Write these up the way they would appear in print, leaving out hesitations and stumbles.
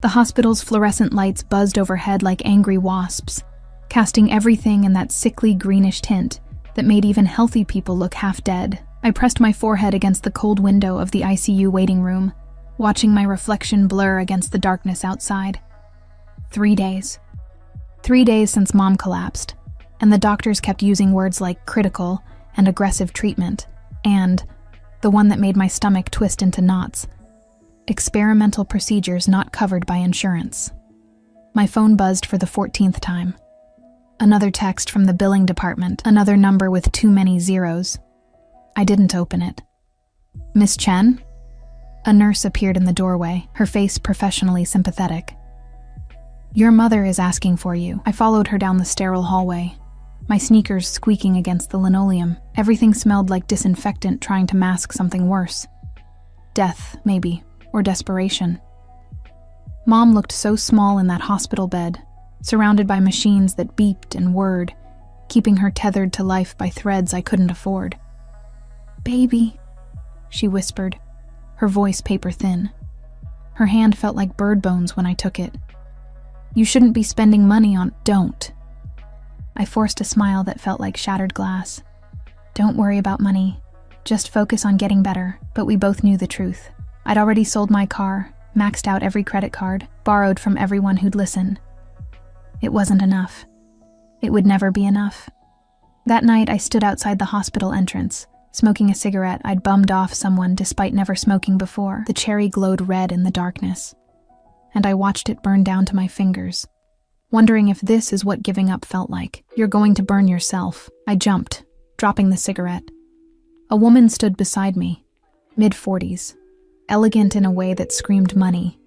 The hospital's fluorescent lights buzzed overhead like angry wasps, casting everything in that sickly greenish tint that made even healthy people look half dead. I pressed my forehead against the cold window of the ICU waiting room, watching my reflection blur against the darkness outside. 3 days. 3 days since Mom collapsed, and the doctors kept using words like critical and aggressive treatment, and, the one that made my stomach twist into knots, experimental procedures not covered by insurance. My phone buzzed for the 14th time. Another text from the billing department, another number with too many zeros. I didn't open it. "Miss Chen?" A nurse appeared in the doorway, her face professionally sympathetic. "Your mother is asking for you." I followed her down the sterile hallway, my sneakers squeaking against the linoleum. Everything smelled like disinfectant trying to mask something worse. Death, maybe, or desperation. Mom looked so small in that hospital bed, surrounded by machines that beeped and whirred, keeping her tethered to life by threads I couldn't afford. "Baby," she whispered, her voice paper thin. Her hand felt like bird bones when I took it. "You shouldn't be spending money on—" "Don't." I forced a smile that felt like shattered glass. "Don't worry about money. Just focus on getting better." But we both knew the truth. I'd already sold my car, maxed out every credit card, borrowed from everyone who'd listen. It wasn't enough. It would never be enough. That night, I stood outside the hospital entrance, smoking a cigarette I'd bummed off someone despite never smoking before. The cherry glowed red in the darkness, and I watched it burn down to my fingers, wondering if this is what giving up felt like. "You're going to burn yourself." I jumped, dropping the cigarette. A woman stood beside me, mid-40s, elegant in a way that screamed money.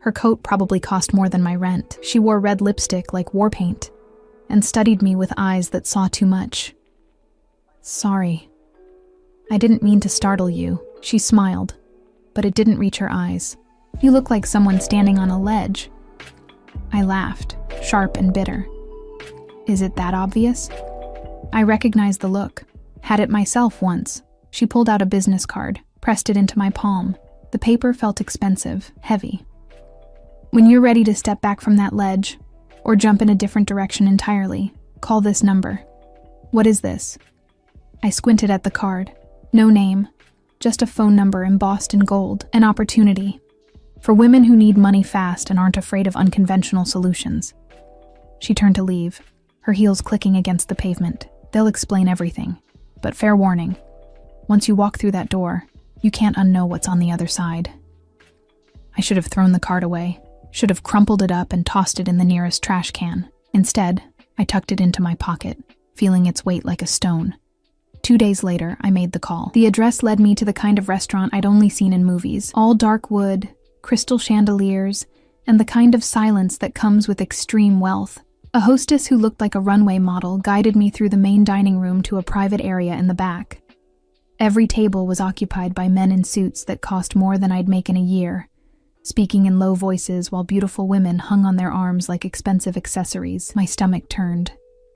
Her coat probably cost more than my rent. She wore red lipstick like war paint, and studied me with eyes that saw too much. "Sorry. I didn't mean to startle you." She smiled, but it didn't reach her eyes. "You look like someone standing on a ledge." I laughed, sharp and bitter. "Is it that obvious?" I recognized the look. Had it myself once. She pulled out a business card, pressed it into my palm. The paper felt expensive, heavy. "When you're ready to step back from that ledge, or jump in a different direction entirely, call this number." "What is this?" I squinted at the card. No name, just a phone number embossed in gold. An opportunity. For women who need money fast and aren't afraid of unconventional solutions. She turned to leave, her heels clicking against the pavement. "They'll explain everything. But fair warning, once you walk through that door, you can't unknow what's on the other side." I should have thrown the card away, should have crumpled it up and tossed it in the nearest trash can. Instead, I tucked it into my pocket, feeling its weight like a stone. 2 days later, I made the call. The address led me to the kind of restaurant I'd only seen in movies. All dark wood, crystal chandeliers, and the kind of silence that comes with extreme wealth. A hostess who looked like a runway model guided me through the main dining room to a private area in the back. Every table was occupied by men in suits that cost more than I'd make in a year, speaking in low voices while beautiful women hung on their arms like expensive accessories. My stomach turned.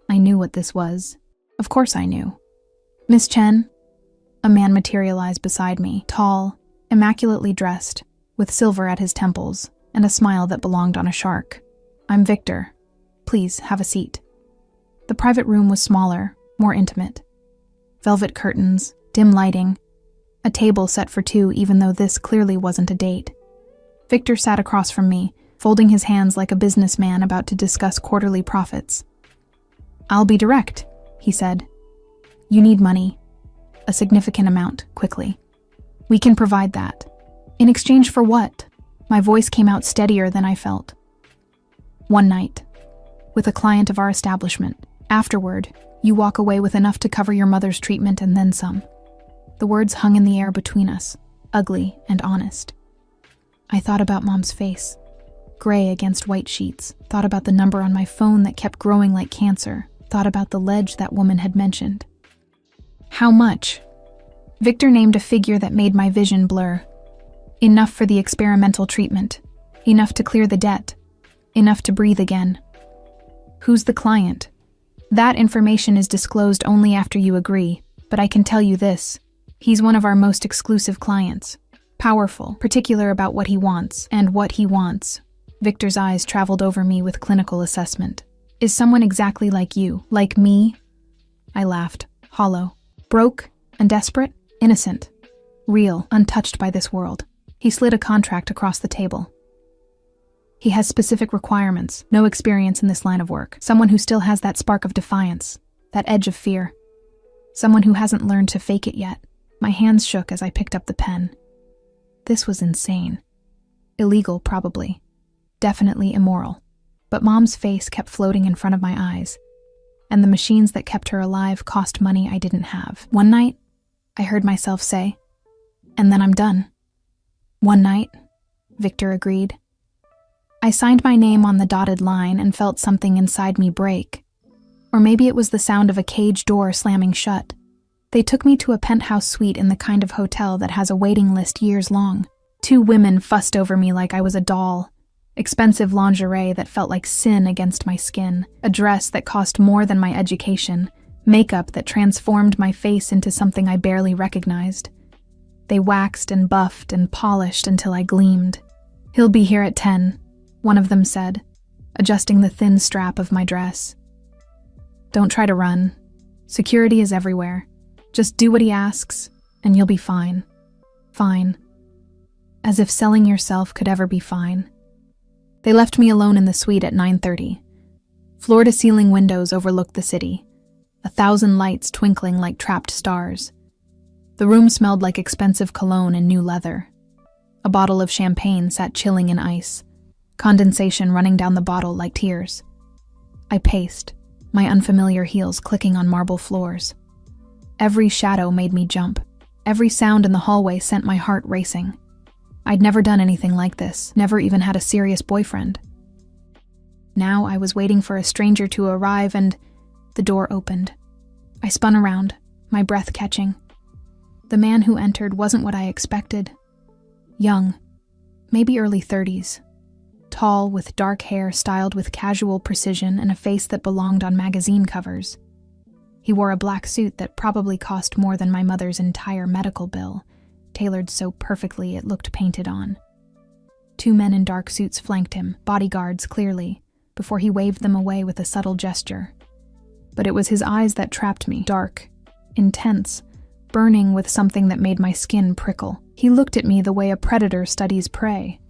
I knew what this was. Of course I knew. "Miss Chen?" A man materialized beside me, tall, immaculately dressed, with silver at his temples, and a smile that belonged on a shark. "I'm Victor. Please, have a seat." The private room was smaller, more intimate. Velvet curtains, dim lighting, a table set for two even though this clearly wasn't a date. Victor sat across from me, folding his hands like a businessman about to discuss quarterly profits. "I'll be direct," he said. "You need money. A significant amount, quickly. We can provide that." "In exchange for what?" My voice came out steadier than I felt. "One night. With a client of our establishment. Afterward, you walk away with enough to cover your mother's treatment and then some." The words hung in the air between us, ugly and honest. I thought about Mom's face, gray against white sheets, thought about the number on my phone that kept growing like cancer, thought about the ledge that woman had mentioned. "How much?" Victor named a figure that made my vision blur. "Enough for the experimental treatment. Enough to clear the debt. Enough to breathe again." "Who's the client?" "That information is disclosed only after you agree, but I can tell you this. He's one of our most exclusive clients. Powerful, particular about what he wants, and what he wants Victor's eyes traveled over me with clinical assessment. Is someone exactly like you, like me? I laughed, hollow. Broke and desperate, innocent. Real, untouched by this world. He slid a contract across the table. He has specific requirements, no experience in this line of work. Someone who still has that spark of defiance, that edge of fear. Someone who hasn't learned to fake it yet. My hands shook as I picked up the pen. This was insane. Illegal, probably. Definitely immoral. But Mom's face kept floating in front of my eyes, and the machines that kept her alive cost money I didn't have. One night, I heard myself say, and then I'm done. One night, Victor agreed. I signed my name on the dotted line and felt something inside me break. Or maybe it was the sound of a cage door slamming shut. They took me to a penthouse suite in the kind of hotel that has a waiting list years long. 2 women fussed over me like I was a doll. Expensive lingerie that felt like sin against my skin. A dress that cost more than my education. Makeup that transformed my face into something I barely recognized. They waxed and buffed and polished until I gleamed. He'll be here at 10, one of them said, adjusting the thin strap of my dress. Don't try to run. Security is everywhere. Just do what he asks, and you'll be fine. Fine. As if selling yourself could ever be fine. They left me alone in the suite at 9:30. Floor-to-ceiling windows overlooked the city, 1,000 lights twinkling like trapped stars. The room smelled like expensive cologne and new leather. A bottle of champagne sat chilling in ice, condensation running down the bottle like tears. I paced, my unfamiliar heels clicking on marble floors. Every shadow made me jump. Every sound in the hallway sent my heart racing. I'd never done anything like this, never even had a serious boyfriend. Now I was waiting for a stranger to arrive and the door opened. I spun around, my breath catching. The man who entered wasn't what I expected. Young, maybe early 30s. Tall, with dark hair styled with casual precision and a face that belonged on magazine covers. He wore a black suit that probably cost more than my mother's entire medical bill, tailored so perfectly it looked painted on. 2 men in dark suits flanked him, bodyguards clearly, before he waved them away with a subtle gesture. But it was his eyes that trapped me, dark, intense, burning with something that made my skin prickle. He looked at me the way a predator studies prey.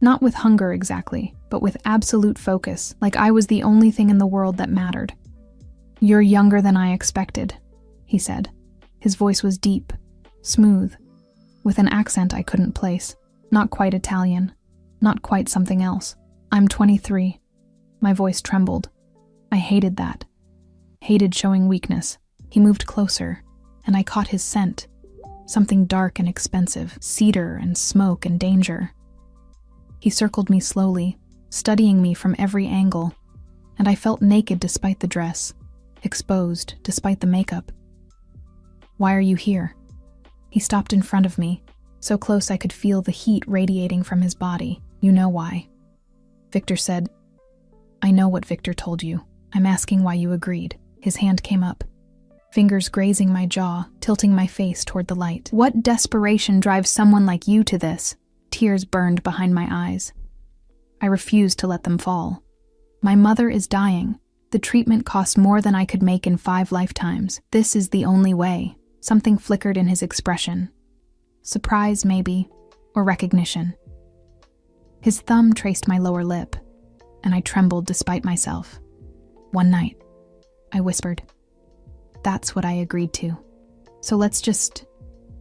Not with hunger exactly, but with absolute focus, like I was the only thing in the world that mattered. "You're younger than I expected," he said. His voice was deep, smooth, with an accent I couldn't place. Not quite Italian, not quite something else. "I'm 23. My voice trembled. I hated that. Hated showing weakness. He moved closer, and I caught his scent. Something dark and expensive, cedar and smoke and danger. He circled me slowly, studying me from every angle, and I felt naked despite the dress, exposed despite the makeup. "Why are you here?" He stopped in front of me, so close I could feel the heat radiating from his body. "You know why." Victor said, "I know what Victor told you. I'm asking why you agreed." His hand came up, fingers grazing my jaw, tilting my face toward the light. "What desperation drives someone like you to this?" Tears burned behind my eyes. I refused to let them fall. "My mother is dying. The treatment cost more than I could make in 5 lifetimes. This is the only way." Something flickered in his expression. Surprise, maybe, or recognition. His thumb traced my lower lip, and I trembled despite myself. "One night," I whispered. "That's what I agreed to. So let's just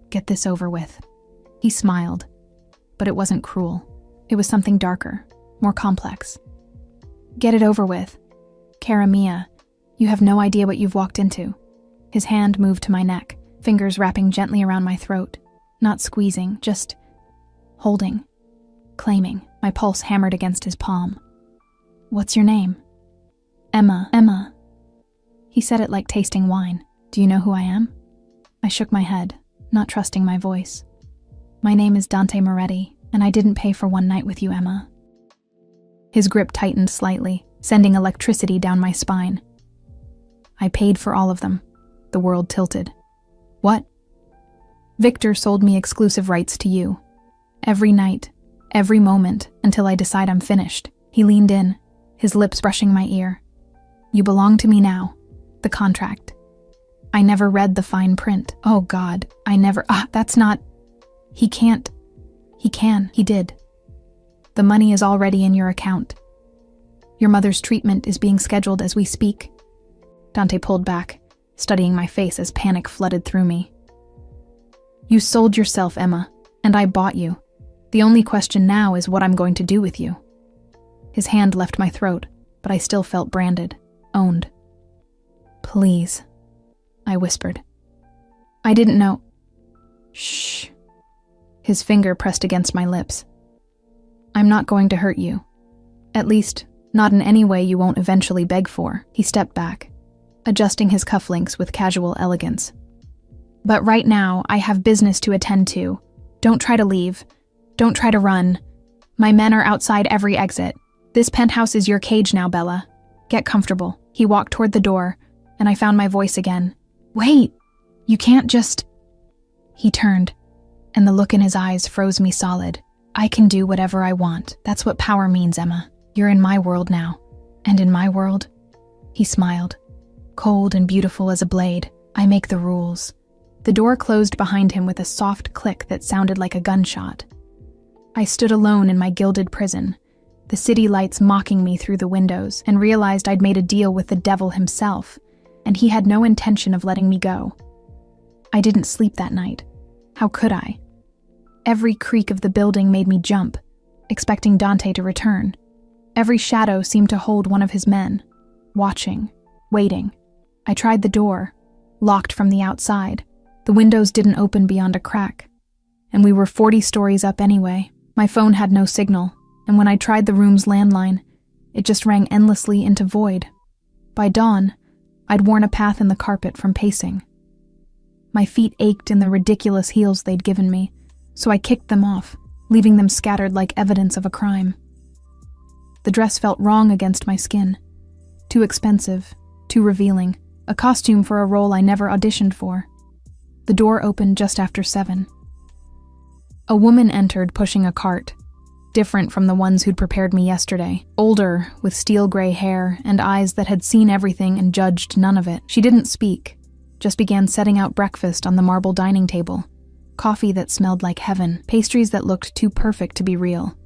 get this over with." He smiled, but it wasn't cruel. It was something darker, more complex. "Get it over with. Cara Mia, you have no idea what you've walked into." His hand moved to my neck, fingers wrapping gently around my throat, not squeezing, just holding, claiming. My pulse hammered against his palm. "What's your name?" "Emma." "Emma." He said it like tasting wine. "Do you know who I am?" I shook my head, not trusting my voice. "My name is Dante Moretti, and I didn't pay for one night with you, Emma." His grip tightened slightly, sending electricity down my spine. "I paid for all of them." The world tilted. "What?" "Victor sold me exclusive rights to you. Every night, Every moment, until I decide I'm finished. He leaned in, his lips brushing my ear. You belong to me now. The contract. I never read the fine print. Oh God, that's not... He can't. He can. He did. The money is already in your account. Your mother's treatment is being scheduled as we speak. Dante pulled back, studying my face as panic flooded through me. You sold yourself, Emma, and I bought you. The only question now is what I'm going to do with you. His hand left my throat, but I still felt branded, owned. Please, I whispered. I didn't know. Shh. His finger pressed against my lips. I'm not going to hurt you. At least, not in any way you won't eventually beg for. He stepped back, adjusting his cufflinks with casual elegance. But right now, I have business to attend to. Don't try to leave. Don't try to run. My men are outside every exit. This penthouse is your cage now, Bella. Get comfortable. He walked toward the door, and I found my voice again. Wait! You can't just... He turned, and the look in his eyes froze me solid. I can do whatever I want. That's what power means, Emma. You're in my world now. And in my world... He smiled. Cold and beautiful as a blade. I make the rules. The door closed behind him with a soft click that sounded like a gunshot. I stood alone in my gilded prison, the city lights mocking me through the windows, and realized I'd made a deal with the devil himself, and he had no intention of letting me go. I didn't sleep that night. How could I? Every creak of the building made me jump, expecting Dante to return. Every shadow seemed to hold one of his men, watching, waiting. I tried the door, locked from the outside. The windows didn't open beyond a crack, and we were 40 stories up anyway. My phone had no signal, and when I tried the room's landline, it just rang endlessly into void. By dawn, I'd worn a path in the carpet from pacing. My feet ached in the ridiculous heels they'd given me, so I kicked them off, leaving them scattered like evidence of a crime. The dress felt wrong against my skin. Too expensive, too revealing, a costume for a role I never auditioned for. The door opened just after 7. A woman entered pushing a cart, different from the ones who'd prepared me yesterday. Older, with steel gray hair and eyes that had seen everything and judged none of it. She didn't speak, just began setting out breakfast on the marble dining table. Coffee that smelled like heaven, pastries that looked too perfect to be real.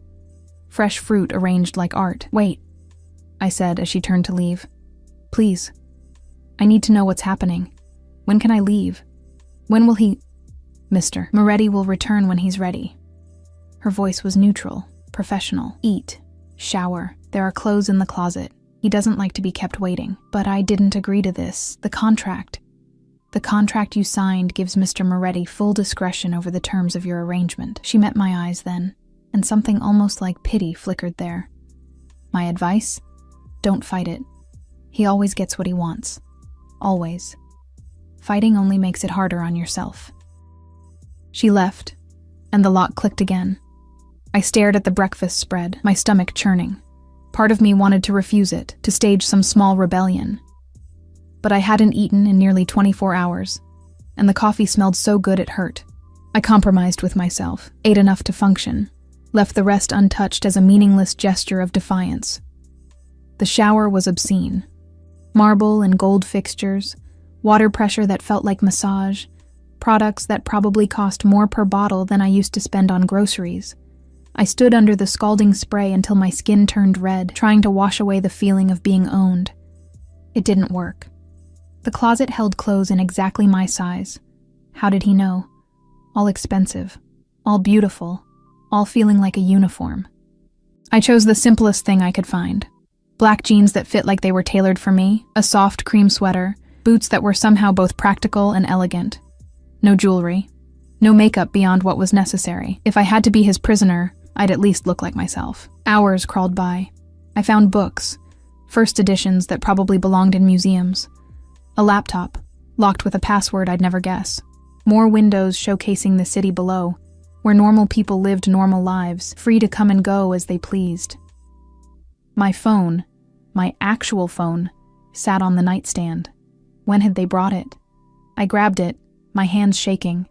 Fresh fruit arranged like art. Wait, I said as she turned to leave. Please. I need to know what's happening. When can I leave? When will he... Mr. Moretti will return when he's ready. Her voice was neutral, professional. Eat. Shower. There are clothes in the closet. He doesn't like to be kept waiting. But I didn't agree to this. The contract you signed gives Mr. Moretti full discretion over the terms of your arrangement. She met my eyes then, and something almost like pity flickered there. My advice? Don't fight it. He always gets what he wants. Always. Fighting only makes it harder on yourself. She left, and the lock clicked again. I stared at the breakfast spread, my stomach churning. Part of me wanted to refuse it, to stage some small rebellion. But I hadn't eaten in nearly 24 hours, and the coffee smelled so good it hurt. I compromised with myself, ate enough to function, left the rest untouched as a meaningless gesture of defiance. The shower was obscene. Marble and gold fixtures, water pressure that felt like massage, products that probably cost more per bottle than I used to spend on groceries. I stood under the scalding spray until my skin turned red, trying to wash away the feeling of being owned. It didn't work. The closet held clothes in exactly my size. How did he know? All expensive, all beautiful, all feeling like a uniform. I chose the simplest thing I could find. Black jeans that fit like they were tailored for me, a soft cream sweater, boots that were somehow both practical and elegant. No jewelry. No makeup beyond what was necessary. If I had to be his prisoner, I'd at least look like myself. Hours crawled by. I found books, first editions that probably belonged in museums. A laptop, locked with a password I'd never guess. More windows showcasing the city below, where normal people lived normal lives, free to come and go as they pleased. My phone, my actual phone, sat on the nightstand. When had they brought it? I grabbed it, my hands shaking.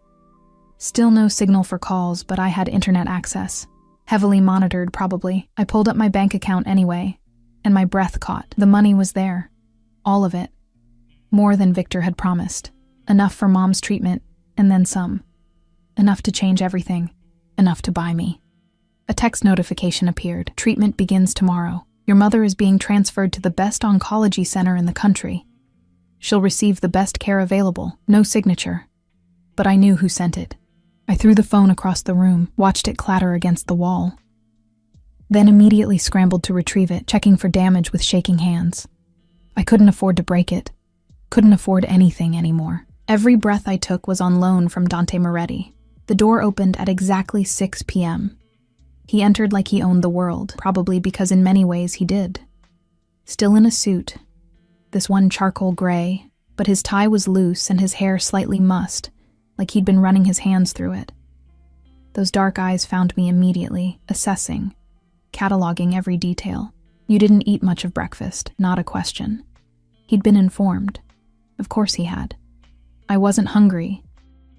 Still no signal for calls, but I had internet access. Heavily monitored, probably. I pulled up my bank account anyway, and my breath caught. The money was there. All of it. More than Victor had promised. Enough for Mom's treatment, and then some. Enough to change everything. Enough to buy me. A text notification appeared. Treatment begins tomorrow. Your mother is being transferred to the best oncology center in the country. She'll receive the best care available. No signature. But I knew who sent it. I threw the phone across the room, watched it clatter against the wall. Then immediately scrambled to retrieve it, checking for damage with shaking hands. I couldn't afford to break it. Couldn't afford anything anymore. Every breath I took was on loan from Dante Moretti. The door opened at exactly 6 p.m. He entered like he owned the world, probably because in many ways he did. Still in a suit, this one charcoal gray, but his tie was loose and his hair slightly mussed, like he'd been running his hands through it. Those dark eyes found me immediately, assessing, cataloging every detail. You didn't eat much of breakfast, not a question. He'd been informed. Of course he had. I wasn't hungry.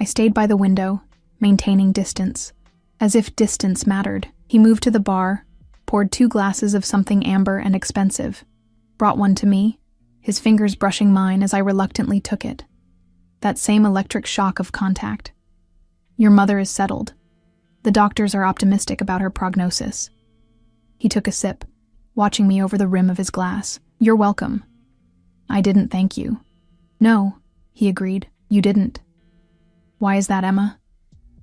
I stayed by the window, maintaining distance, as if distance mattered. He moved to the bar, poured 2 glasses of something amber and expensive, brought one to me, his fingers brushing mine as I reluctantly took it. That same electric shock of contact. Your mother is settled. The doctors are optimistic about her prognosis. He took a sip, watching me over the rim of his glass. You're welcome. I didn't thank you. No, he agreed. You didn't. Why is that, Emma?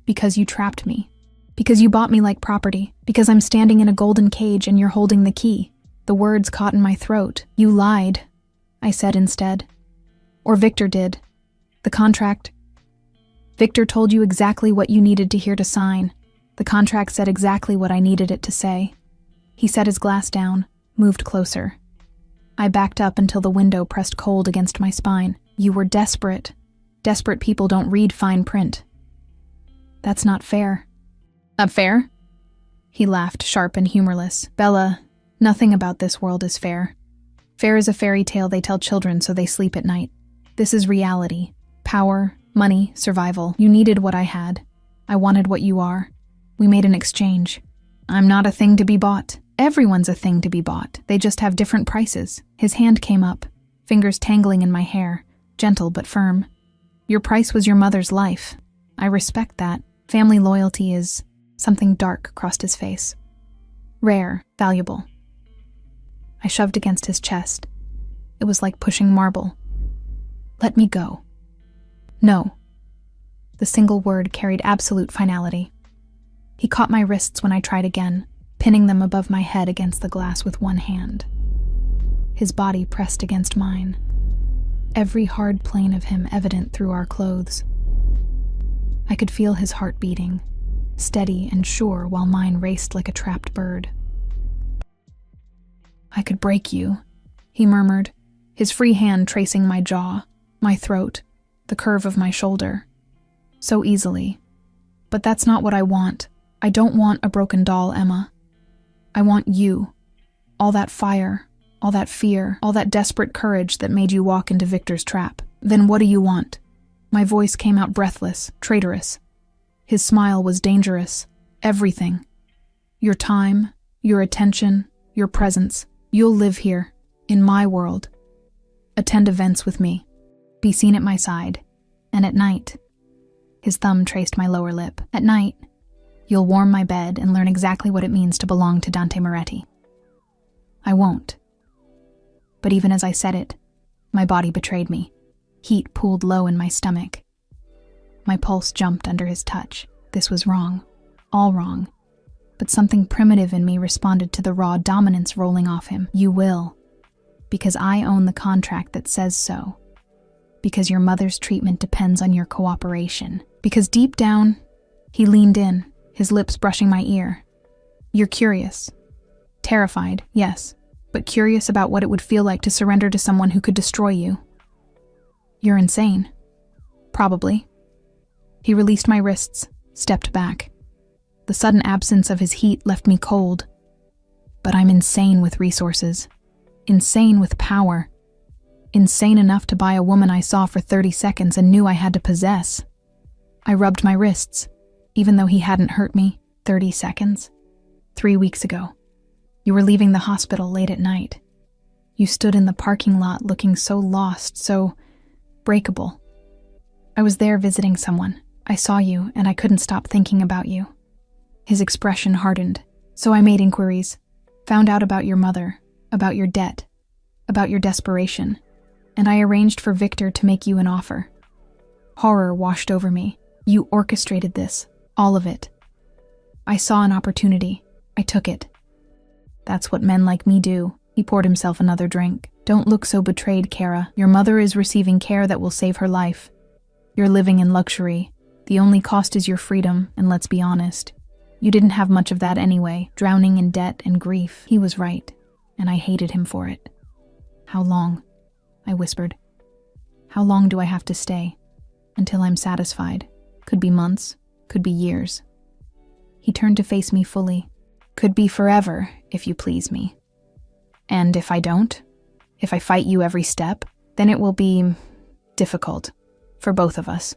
Because you trapped me. Because you bought me like property. Because I'm standing in a golden cage and you're holding the key. The words caught in my throat. You lied, I said instead. Or Victor did. The contract. Victor told you exactly what you needed to hear to sign. The contract said exactly what I needed it to say. He set his glass down, moved closer. I backed up until the window pressed cold against my spine. You were desperate. Desperate people don't read fine print. That's not fair. Not fair? He laughed, sharp and humorless. Bella, nothing about this world is fair. Fair is a fairy tale they tell children so they sleep at night. This is reality. Power, money, survival. You needed what I had. I wanted what you are. We made an exchange. I'm not a thing to be bought. Everyone's a thing to be bought. They just have different prices. His hand came up, fingers tangling in my hair, gentle but firm. Your price was your mother's life. I respect that. Family loyalty is... Something dark crossed his face. Rare, valuable. I shoved against his chest. It was like pushing marble. Let me go. No. The single word carried absolute finality. He caught my wrists when I tried again, pinning them above my head against the glass with one hand. His body pressed against mine, every hard plane of him evident through our clothes. I could feel his heart beating, steady and sure while mine raced like a trapped bird. I could break you, he murmured, his free hand tracing my jaw, my throat, the curve of my shoulder. So easily. But that's not what I want. I don't want a broken doll, Emma. I want you. All that fire, all that fear, all that desperate courage that made you walk into Victor's trap. Then what do you want? My voice came out breathless, traitorous. His smile was dangerous. Everything. Your time, your attention, your presence. You'll live here, in my world. Attend events with me. Be seen at my side. And at night. His thumb traced my lower lip. At night, you'll warm my bed and learn exactly what it means to belong to Dante Moretti. I won't. But even as I said it, my body betrayed me. Heat pooled low in my stomach. My pulse jumped under his touch. This was wrong. All wrong. But something primitive in me responded to the raw dominance rolling off him. You will. Because I own the contract that says so. Because your mother's treatment depends on your cooperation. Because deep down, he leaned in, his lips brushing my ear. You're curious. Terrified, yes, but curious about what it would feel like to surrender to someone who could destroy you. You're insane. Probably. He released my wrists, stepped back. The sudden absence of his heat left me cold. But I'm insane with resources. Insane with power. Insane enough to buy a woman I saw for 30 seconds and knew I had to possess. I rubbed my wrists, even though he hadn't hurt me. 30 seconds. 3 weeks ago. You were leaving the hospital late at night. You stood in the parking lot looking so lost, so breakable. I was there visiting someone. I saw you, and I couldn't stop thinking about you. His expression hardened, so I made inquiries, found out about your mother, about your debt, about your desperation, and I arranged for Victor to make you an offer. Horror washed over me. You orchestrated this, all of it. I saw an opportunity. I took it. That's what men like me do. He poured himself another drink. Don't look so betrayed, Kara. Your mother is receiving care that will save her life. You're living in luxury. The only cost is your freedom, and let's be honest. You didn't have much of that anyway, drowning in debt and grief. He was right, and I hated him for it. How long? I whispered. How long do I have to stay? Until I'm satisfied. Could be months, could be years. He turned to face me fully. Could be forever, if you please me. And if I don't, if I fight you every step, then it will be difficult for both of us.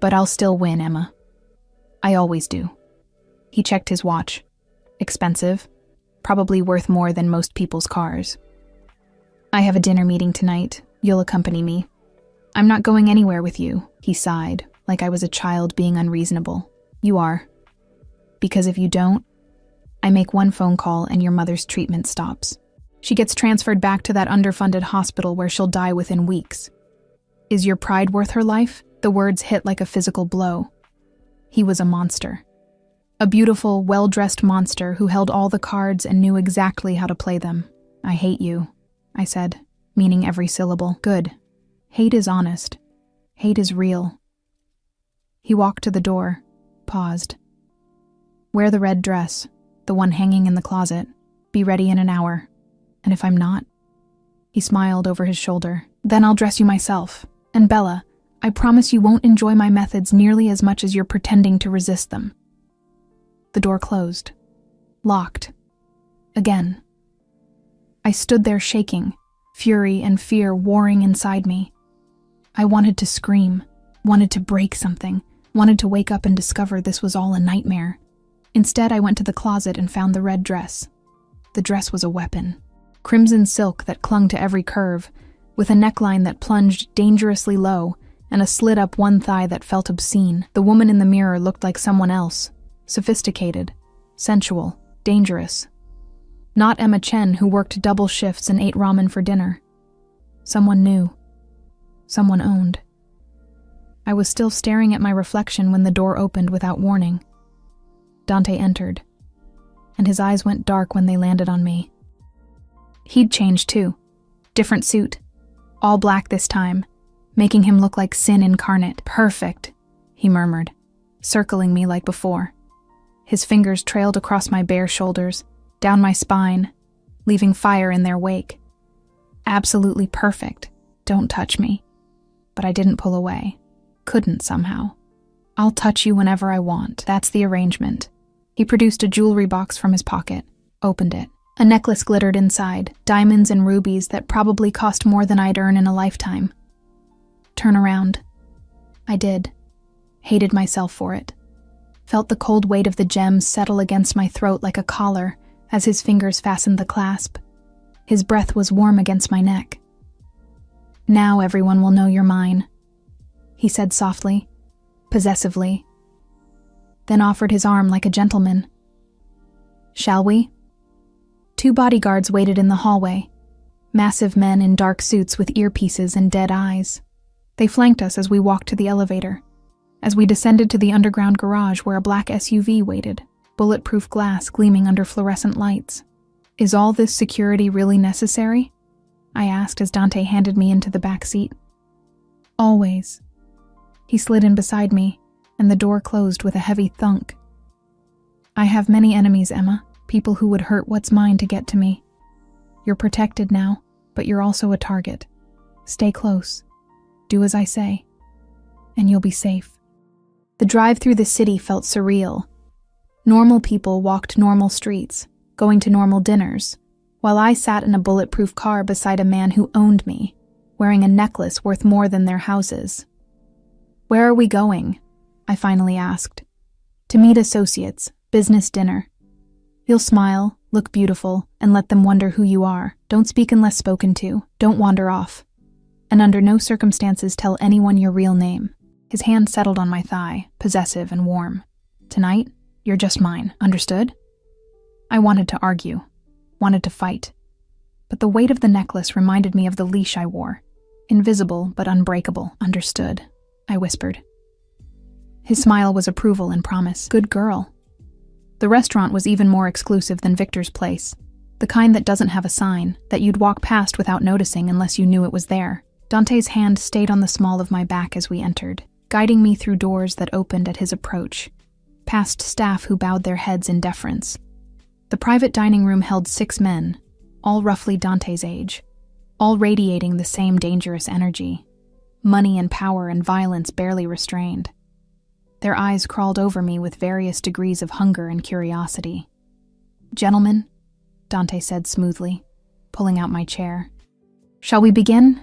But I'll still win, Emma. I always do. He checked his watch. Expensive, probably worth more than most people's cars. I have a dinner meeting tonight. You'll accompany me. I'm not going anywhere with you, he sighed, like I was a child being unreasonable. You are. Because if you don't, I make one phone call and your mother's treatment stops. She gets transferred back to that underfunded hospital where she'll die within weeks. Is your pride worth her life? The words hit like a physical blow. He was a monster. A beautiful, well-dressed monster who held all the cards and knew exactly how to play them. I hate you, I said, meaning every syllable. Good. Hate is honest. Hate is real. He walked to the door, paused. Wear the red dress, the one hanging in the closet. Be ready in an hour. And if I'm not? He smiled over his shoulder. Then I'll dress you myself. And Bella, I promise you won't enjoy my methods nearly as much as you're pretending to resist them. The door closed. Locked. Again. I stood there shaking, fury and fear warring inside me. I wanted to scream, wanted to break something, wanted to wake up and discover this was all a nightmare. Instead, I went to the closet and found the red dress. The dress was a weapon. Crimson silk that clung to every curve, with a neckline that plunged dangerously low, and a slit-up one thigh that felt obscene. The woman in the mirror looked like someone else. Sophisticated, sensual, dangerous. Not Emma Chen, who worked double shifts and ate ramen for dinner. Someone new. Someone owned. I was still staring at my reflection when the door opened without warning. Dante entered, and his eyes went dark when they landed on me. He'd changed too. Different suit. All black this time, making him look like sin incarnate. Perfect, he murmured, circling me like before. His fingers trailed across my bare shoulders, down my spine, leaving fire in their wake. Absolutely perfect. Don't touch me. But I didn't pull away. Couldn't somehow. I'll touch you whenever I want. That's the arrangement. He produced a jewelry box from his pocket, opened it. A necklace glittered inside, diamonds and rubies that probably cost more than I'd earn in a lifetime. Turn around. I did. Hated myself for it. Felt the cold weight of the gems settle against my throat like a collar as his fingers fastened the clasp. His breath was warm against my neck. Now everyone will know you're mine, he said softly, possessively, then offered his arm like a gentleman. Shall we? 2 bodyguards waited in the hallway, massive men in dark suits with earpieces and dead eyes. They flanked us as we walked to the elevator, as we descended to the underground garage where a black SUV waited, bulletproof glass gleaming under fluorescent lights. Is all this security really necessary? I asked as Dante handed me into the back seat. Always. He slid in beside me, and the door closed with a heavy thunk. I have many enemies, Emma, people who would hurt what's mine to get to me. You're protected now, but you're also a target. Stay close. Do as I say, and you'll be safe. The drive through the city felt surreal. Normal people walked normal streets, going to normal dinners, while I sat in a bulletproof car beside a man who owned me, wearing a necklace worth more than their houses. Where are we going? I finally asked. To meet associates, business dinner. You'll smile, look beautiful, and let them wonder who you are. Don't speak unless spoken to. Don't wander off. And under no circumstances tell anyone your real name. His hand settled on my thigh, possessive and warm. Tonight, you're just mine, understood? I wanted to argue, wanted to fight. But the weight of the necklace reminded me of the leash I wore. Invisible but unbreakable, understood, I whispered. His smile was approval and promise. Good girl. The restaurant was even more exclusive than Victor's place. The kind that doesn't have a sign, that you'd walk past without noticing unless you knew it was there. Dante's hand stayed on the small of my back as we entered, guiding me through doors that opened at his approach, past staff who bowed their heads in deference. The private dining room held 6 men, all roughly Dante's age, all radiating the same dangerous energy, money and power and violence barely restrained. Their eyes crawled over me with various degrees of hunger and curiosity. "Gentlemen," Dante said smoothly, pulling out my chair. "Shall we begin?"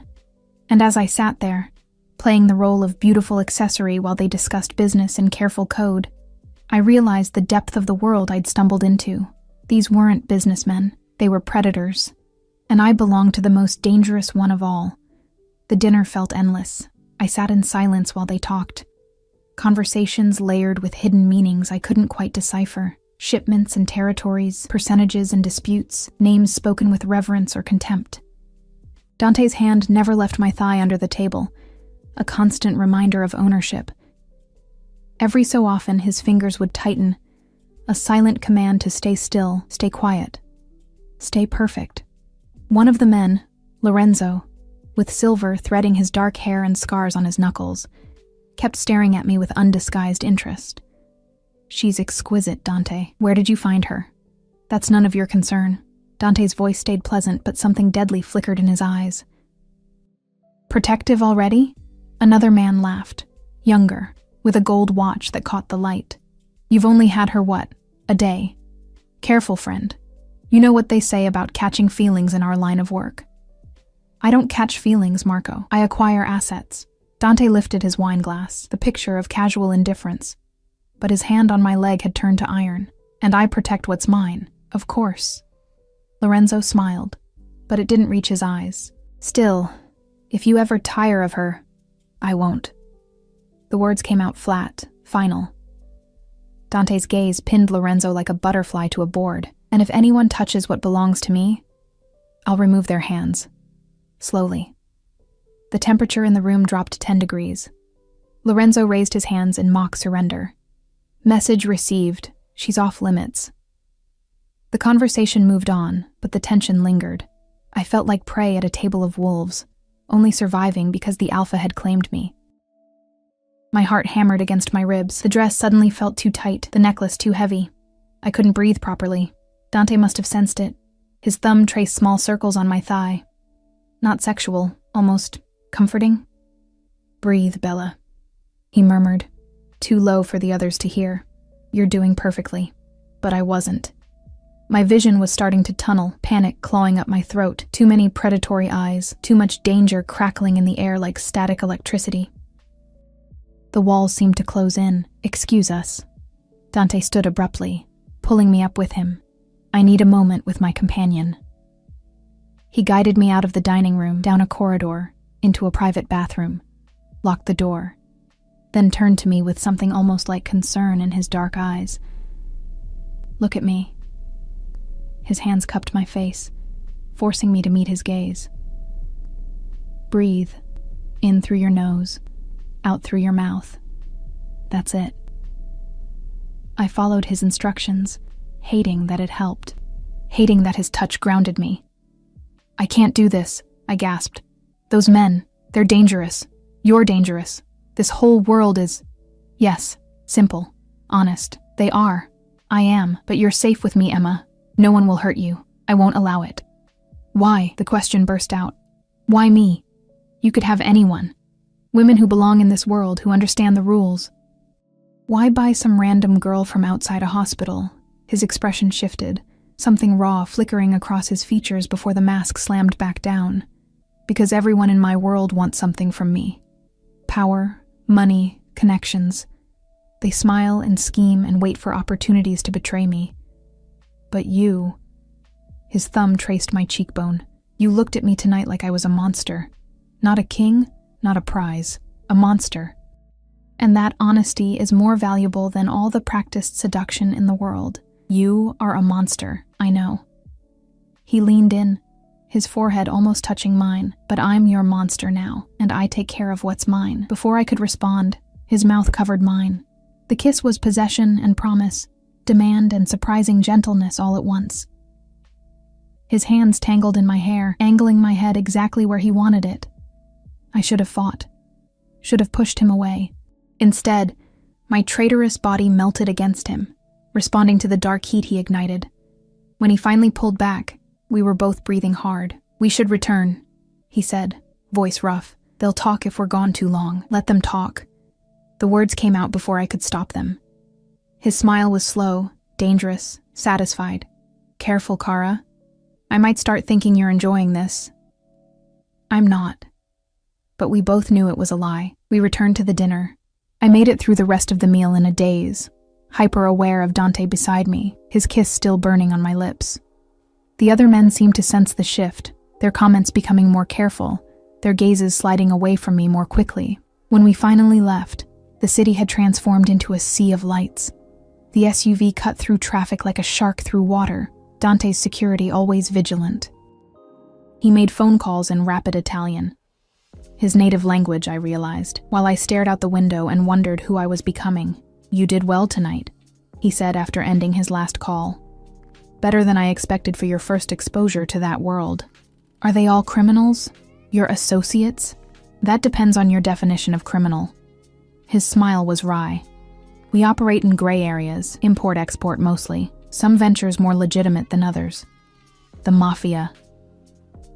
And as I sat there, playing the role of beautiful accessory while they discussed business in careful code, I realized the depth of the world I'd stumbled into. These weren't businessmen, they were predators, and I belonged to the most dangerous one of all. The dinner felt endless. I sat in silence while they talked. Conversations layered with hidden meanings I couldn't quite decipher. Shipments and territories, percentages and disputes, names spoken with reverence or contempt. Dante's hand never left my thigh under the table, a constant reminder of ownership. Every so often, his fingers would tighten, a silent command to stay still, stay quiet, stay perfect. One of the men, Lorenzo, with silver threading his dark hair and scars on his knuckles, kept staring at me with undisguised interest. "She's exquisite, Dante. Where did you find her?" "That's none of your concern." Dante's voice stayed pleasant, but something deadly flickered in his eyes. "Protective already?" Another man laughed, younger, with a gold watch that caught the light. "You've only had her what? A day. Careful, friend. You know what they say about catching feelings in our line of work." "I don't catch feelings, Marco. I acquire assets." Dante lifted his wine glass, the picture of casual indifference. But his hand on my leg had turned to iron. "And I protect what's mine, of course." Lorenzo smiled, but it didn't reach his eyes. "Still, if you ever tire of her, I won't." The words came out flat, final. Dante's gaze pinned Lorenzo like a butterfly to a board. "And if anyone touches what belongs to me, I'll remove their hands." Slowly. The temperature in the room dropped 10 degrees. Lorenzo raised his hands in mock surrender. "Message received. She's off limits." The conversation moved on, but the tension lingered. I felt like prey at a table of wolves, only surviving because the alpha had claimed me. My heart hammered against my ribs. The dress suddenly felt too tight, the necklace too heavy. I couldn't breathe properly. Dante must have sensed it. His thumb traced small circles on my thigh. Not sexual, almost comforting. "Breathe, Bella," he murmured, too low for the others to hear. "You're doing perfectly." But I wasn't. My vision was starting to tunnel, panic clawing up my throat, too many predatory eyes, too much danger crackling in the air like static electricity. The walls seemed to close in. "Excuse us." Dante stood abruptly, pulling me up with him. "I need a moment with my companion." He guided me out of the dining room, down a corridor, into a private bathroom, locked the door, then turned to me with something almost like concern in his dark eyes. "Look at me." His hands cupped my face, forcing me to meet his gaze. "Breathe, in through your nose, out through your mouth. That's it." I followed his instructions, hating that it helped, hating that his touch grounded me. "I can't do this," I gasped. "Those men, they're dangerous. You're dangerous. This whole world is—" "Yes, simple, honest. They are. I am, but you're safe with me, Emma. No one will hurt you. I won't allow it." "Why?" the question burst out. "Why me? You could have anyone. Women who belong in this world, who understand the rules. Why buy some random girl from outside a hospital?" His expression shifted, something raw flickering across his features before the mask slammed back down. "Because everyone in my world wants something from me. Power, money, connections. They smile and scheme and wait for opportunities to betray me. But you... His thumb traced my cheekbone. You looked at me tonight like I was a monster. Not a king, not a prize. A monster. And that honesty is more valuable than all the practiced seduction in the world. You are a monster, I know. He leaned in, his forehead almost touching mine. But I'm your monster now, and I take care of what's mine. Before I could respond, his mouth covered mine. The kiss was possession and promise, demand and surprising gentleness all at once. His hands tangled in my hair, angling my head exactly where he wanted it. I should have fought. Should have pushed him away. Instead, my traitorous body melted against him, responding to the dark heat he ignited. When he finally pulled back, we were both breathing hard. We should return, he said, voice rough. They'll talk if we're gone too long. Let them talk. The words came out before I could stop them. His smile was slow, dangerous, satisfied. Careful, Kara. I might start thinking you're enjoying this. I'm not. But we both knew it was a lie. We returned to the dinner. I made it through the rest of the meal in a daze, hyper-aware of Dante beside me, his kiss still burning on my lips. The other men seemed to sense the shift, their comments becoming more careful, their gazes sliding away from me more quickly. When we finally left, the city had transformed into a sea of lights. The SUV cut through traffic like a shark through water, Dante's security always vigilant. He made phone calls in rapid Italian. His native language, I realized, while I stared out the window and wondered who I was becoming. You did well tonight, he said after ending his last call. Better than I expected for your first exposure to that world. Are they all criminals? Your associates? That depends on your definition of criminal. His smile was wry. We operate in gray areas, import-export mostly, some ventures more legitimate than others. The Mafia.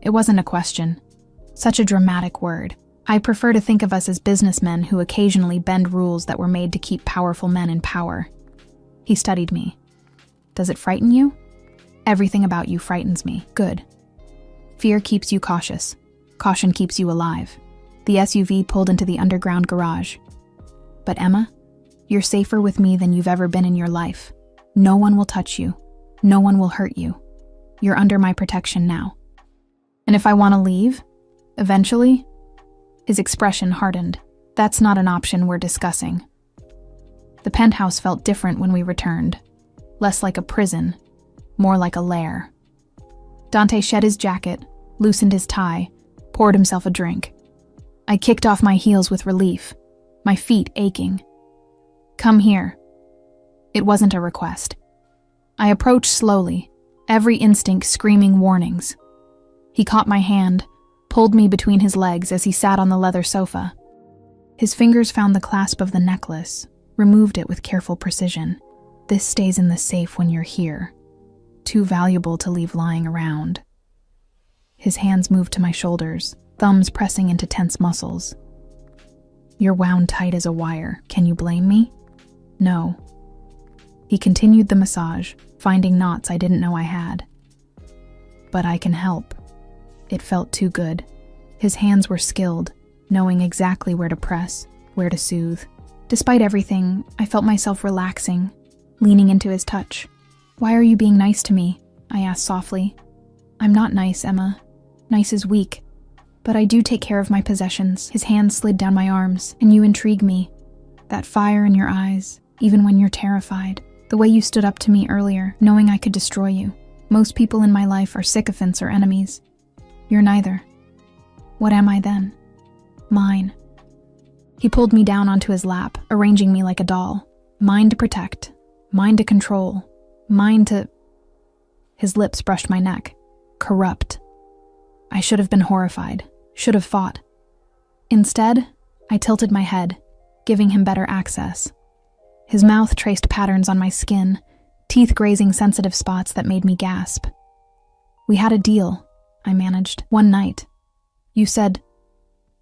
It wasn't a question. Such a dramatic word. I prefer to think of us as businessmen who occasionally bend rules that were made to keep powerful men in power. He studied me. Does it frighten you? Everything about you frightens me. Good. Fear keeps you cautious. Caution keeps you alive. The SUV pulled into the underground garage. But Emma, you're safer with me than you've ever been in your life. No one will touch you. No one will hurt you. You're under my protection now. And if I want to leave, eventually, his expression hardened. That's not an option we're discussing. The penthouse felt different when we returned. Less like a prison, more like a lair. Dante shed his jacket, loosened his tie, poured himself a drink. I kicked off my heels with relief, my feet aching. Come here. It wasn't a request. I approached slowly, every instinct screaming warnings. He caught my hand, pulled me between his legs as he sat on the leather sofa. His fingers found the clasp of the necklace, removed it with careful precision. This stays in the safe when you're here. Too valuable to leave lying around. His hands moved to my shoulders, thumbs pressing into tense muscles. You're wound tight as a wire. Can you blame me? No. He continued the massage, finding knots I didn't know I had. But I can help. It felt too good. His hands were skilled, knowing exactly where to press, where to soothe. Despite everything, I felt myself relaxing, leaning into his touch. Why are you being nice to me? I asked softly. I'm not nice, Emma. Nice is weak. But I do take care of my possessions. His hands slid down my arms, and you intrigue me. That fire in your eyes, even when you're terrified. The way you stood up to me earlier, knowing I could destroy you. Most people in my life are sycophants or enemies. You're neither. What am I then? Mine. He pulled me down onto his lap, arranging me like a doll. Mine to protect. Mine to control. Mine to... His lips brushed my neck. Corrupt. I should have been horrified. Should have fought. Instead, I tilted my head, giving him better access. His mouth traced patterns on my skin, teeth grazing sensitive spots that made me gasp. We had a deal, I managed, one night. You said...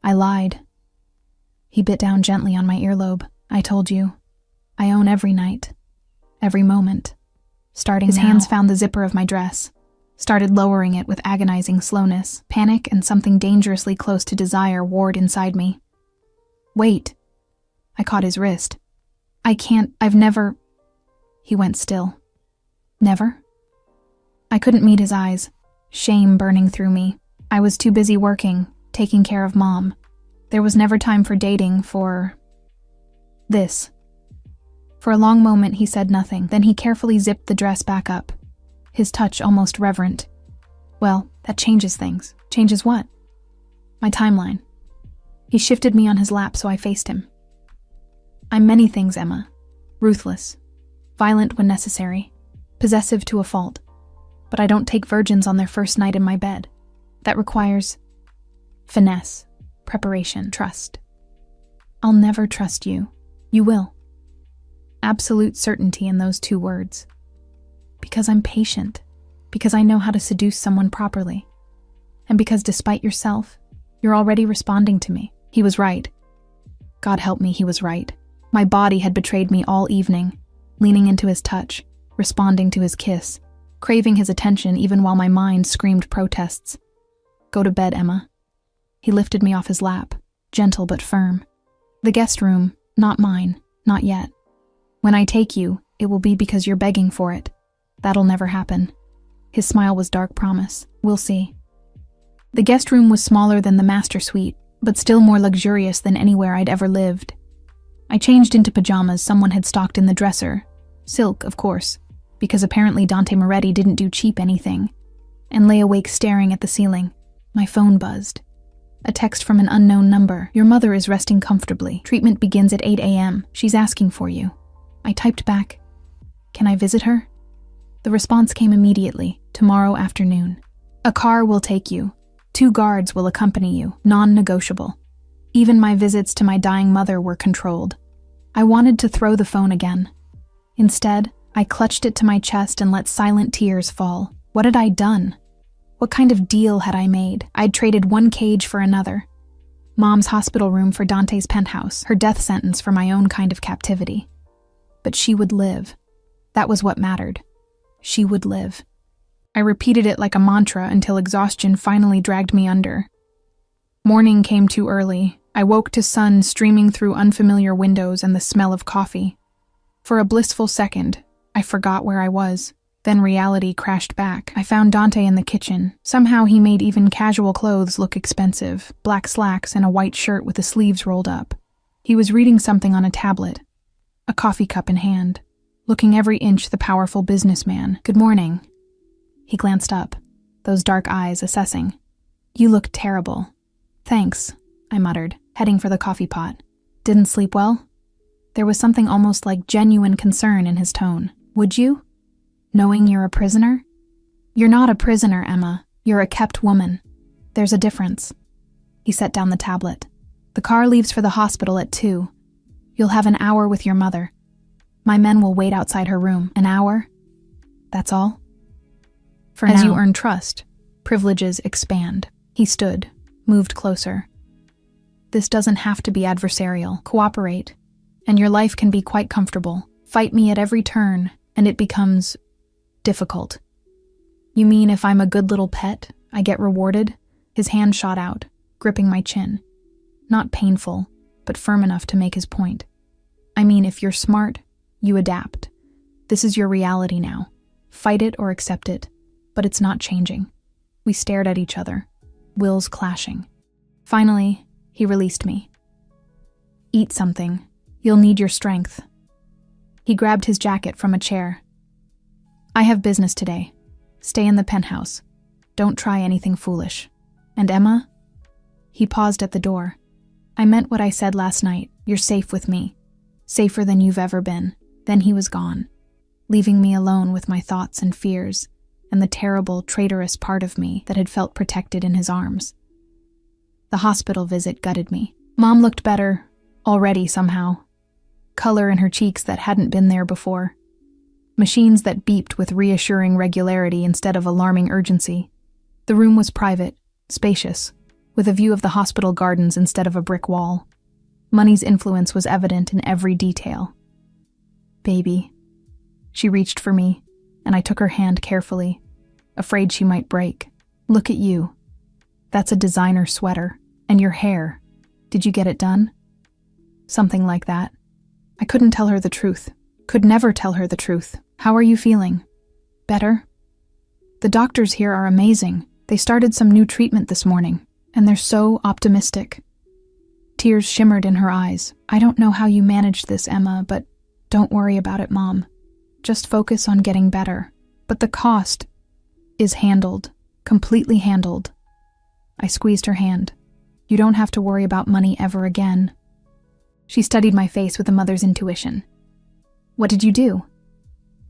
I lied. He bit down gently on my earlobe. I told you. I own every night. Every moment. Starting His hands found the zipper of my dress, started lowering it with agonizing slowness. Panic and something dangerously close to desire warred inside me. Wait. I caught his wrist. I can't, I've never... He went still. Never? I couldn't meet his eyes, shame burning through me. I was too busy working, taking care of Mom. There was never time for dating, for this. For a long moment he said nothing, then he carefully zipped the dress back up, his touch almost reverent. Well, that changes things. Changes what? My timeline. He shifted me on his lap so I faced him. I'm many things, Emma. Ruthless, violent when necessary, possessive to a fault. But I don't take virgins on their first night in my bed. That requires finesse, preparation, trust. I'll never trust you. You will. Absolute certainty in those 2 words. Because I'm patient. Because I know how to seduce someone properly. And because despite yourself, you're already responding to me. He was right. God help me, he was right. My body had betrayed me all evening, leaning into his touch, responding to his kiss, craving his attention even while my mind screamed protests. Go to bed, Emma. He lifted me off his lap, gentle but firm. The guest room, not mine, not yet. When I take you, it will be because you're begging for it. That'll never happen. His smile was dark promise. We'll see. The guest room was smaller than the master suite, but still more luxurious than anywhere I'd ever lived. I changed into pajamas someone had stocked in the dresser. Silk, of course, because apparently Dante Moretti didn't do cheap anything, and lay awake staring at the ceiling. My phone buzzed. A text from an unknown number. Your mother is resting comfortably. Treatment begins at 8 a.m. She's asking for you. I typed back, can I visit her? The response came immediately, tomorrow afternoon. A car will take you. 2 guards will accompany you, non-negotiable. Even my visits to my dying mother were controlled. I wanted to throw the phone again. Instead, I clutched it to my chest and let silent tears fall. What had I done? What kind of deal had I made? I'd traded one cage for another. Mom's hospital room for Dante's penthouse, her death sentence for my own kind of captivity. But she would live. That was what mattered. She would live. I repeated it like a mantra until exhaustion finally dragged me under. Morning came too early. I woke to sun streaming through unfamiliar windows and the smell of coffee. For a blissful second, I forgot where I was. Then reality crashed back. I found Dante in the kitchen. Somehow he made even casual clothes look expensive, black slacks and a white shirt with the sleeves rolled up. He was reading something on a tablet, a coffee cup in hand, looking every inch the powerful businessman. Good morning. He glanced up, those dark eyes assessing. You look terrible. Thanks, I muttered, heading for the coffee pot. Didn't sleep well? There was something almost like genuine concern in his tone. Would you? Knowing you're a prisoner? You're not a prisoner, Emma. You're a kept woman. There's a difference. He set down the tablet. The car leaves for the hospital at 2. You'll have an hour with your mother. My men will wait outside her room. An hour? That's all? For as now, you earn trust, privileges expand. He stood, moved closer. This doesn't have to be adversarial. Cooperate, and your life can be quite comfortable. Fight me at every turn, and it becomes difficult. You mean if I'm a good little pet, I get rewarded? His hand shot out, gripping my chin. Not painful, but firm enough to make his point. I mean, if you're smart, you adapt. This is your reality now. Fight it or accept it, but it's not changing. We stared at each other, wills clashing. Finally, he released me. Eat something. You'll need your strength. He grabbed his jacket from a chair. I have business today. Stay in the penthouse. Don't try anything foolish. And Emma? He paused at the door. I meant what I said last night. You're safe with me. Safer than you've ever been. Then he was gone, leaving me alone with my thoughts and fears, and the terrible, traitorous part of me that had felt protected in his arms. The hospital visit gutted me. Mom looked better, already somehow. Color in her cheeks that hadn't been there before. Machines that beeped with reassuring regularity instead of alarming urgency. The room was private, spacious, with a view of the hospital gardens instead of a brick wall. Money's influence was evident in every detail. Baby. She reached for me, and I took her hand carefully, afraid she might break. Look at you. That's a designer sweater. And your hair. Did you get it done? Something like that. I couldn't tell her the truth. Could never tell her the truth. How are you feeling? Better? The doctors here are amazing. They started some new treatment this morning, and they're so optimistic. Tears shimmered in her eyes. I don't know how you managed this, Emma, but don't worry about it, Mom. Just focus on getting better. But the cost is handled, completely handled. I squeezed her hand. You don't have to worry about money ever again. She studied my face with a mother's intuition. What did you do?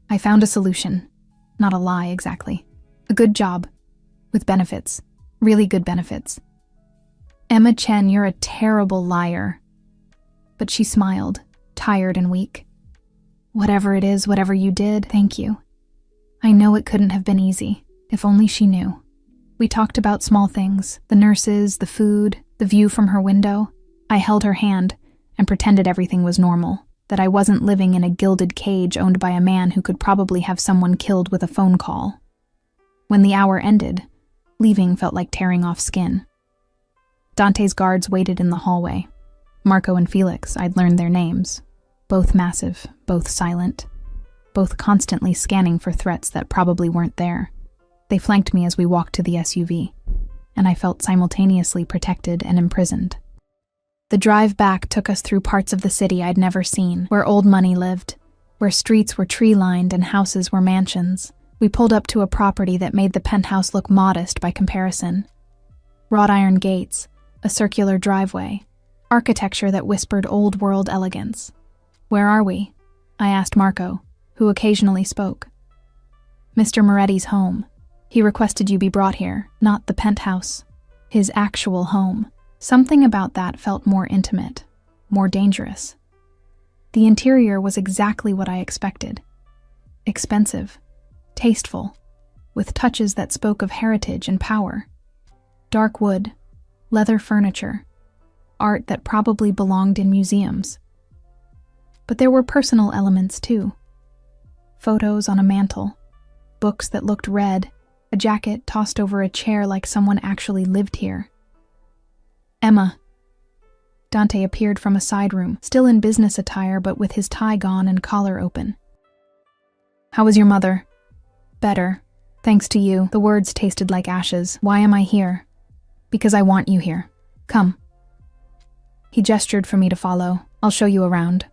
I found a solution. Not a lie, exactly. A good job. With benefits. Really good benefits. Emma Chen, you're a terrible liar. But she smiled, tired and weak. Whatever it is, whatever you did, thank you. I know it couldn't have been easy, if only she knew. We talked about small things, the nurses, the food, the view from her window. I held her hand and pretended everything was normal, that I wasn't living in a gilded cage owned by a man who could probably have someone killed with a phone call. When the hour ended, leaving felt like tearing off skin. Dante's guards waited in the hallway. Marco and Felix, I'd learned their names. Both massive, both silent, both constantly scanning for threats that probably weren't there. They flanked me as we walked to the SUV, and I felt simultaneously protected and imprisoned. The drive back took us through parts of the city I'd never seen, where old money lived, where streets were tree-lined and houses were mansions. We pulled up to a property that made the penthouse look modest by comparison. Wrought iron gates, a circular driveway, architecture that whispered old-world elegance. Where are we? I asked Marco, who occasionally spoke. Mr. Moretti's home. He requested you be brought here, not the penthouse. His actual home. Something about that felt more intimate, more dangerous. The interior was exactly what I expected. Expensive, tasteful, with touches that spoke of heritage and power. Dark wood, leather furniture, art that probably belonged in museums. But there were personal elements too. Photos on a mantle, books that looked read, a jacket tossed over a chair like someone actually lived here. Emma. Dante appeared from a side room, still in business attire but with his tie gone and collar open. How is your mother? Better. Thanks to you. The words tasted like ashes. Why am I here? Because I want you here. Come. He gestured for me to follow. I'll show you around.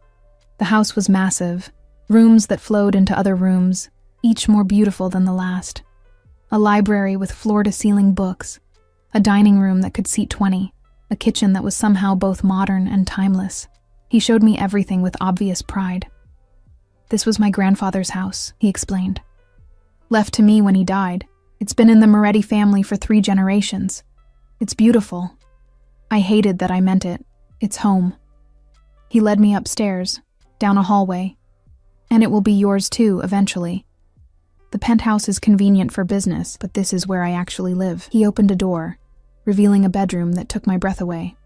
The house was massive, rooms that flowed into other rooms, each more beautiful than the last. A library with floor-to-ceiling books, a dining room that could seat 20, a kitchen that was somehow both modern and timeless. He showed me everything with obvious pride. This was my grandfather's house, he explained. Left to me when he died. It's been in the Moretti family for 3 generations. It's beautiful. I hated that I meant it. It's home. He led me upstairs, down a hallway. And it will be yours too, eventually. The penthouse is convenient for business, but this is where I actually live. He opened a door, revealing a bedroom that took my breath away.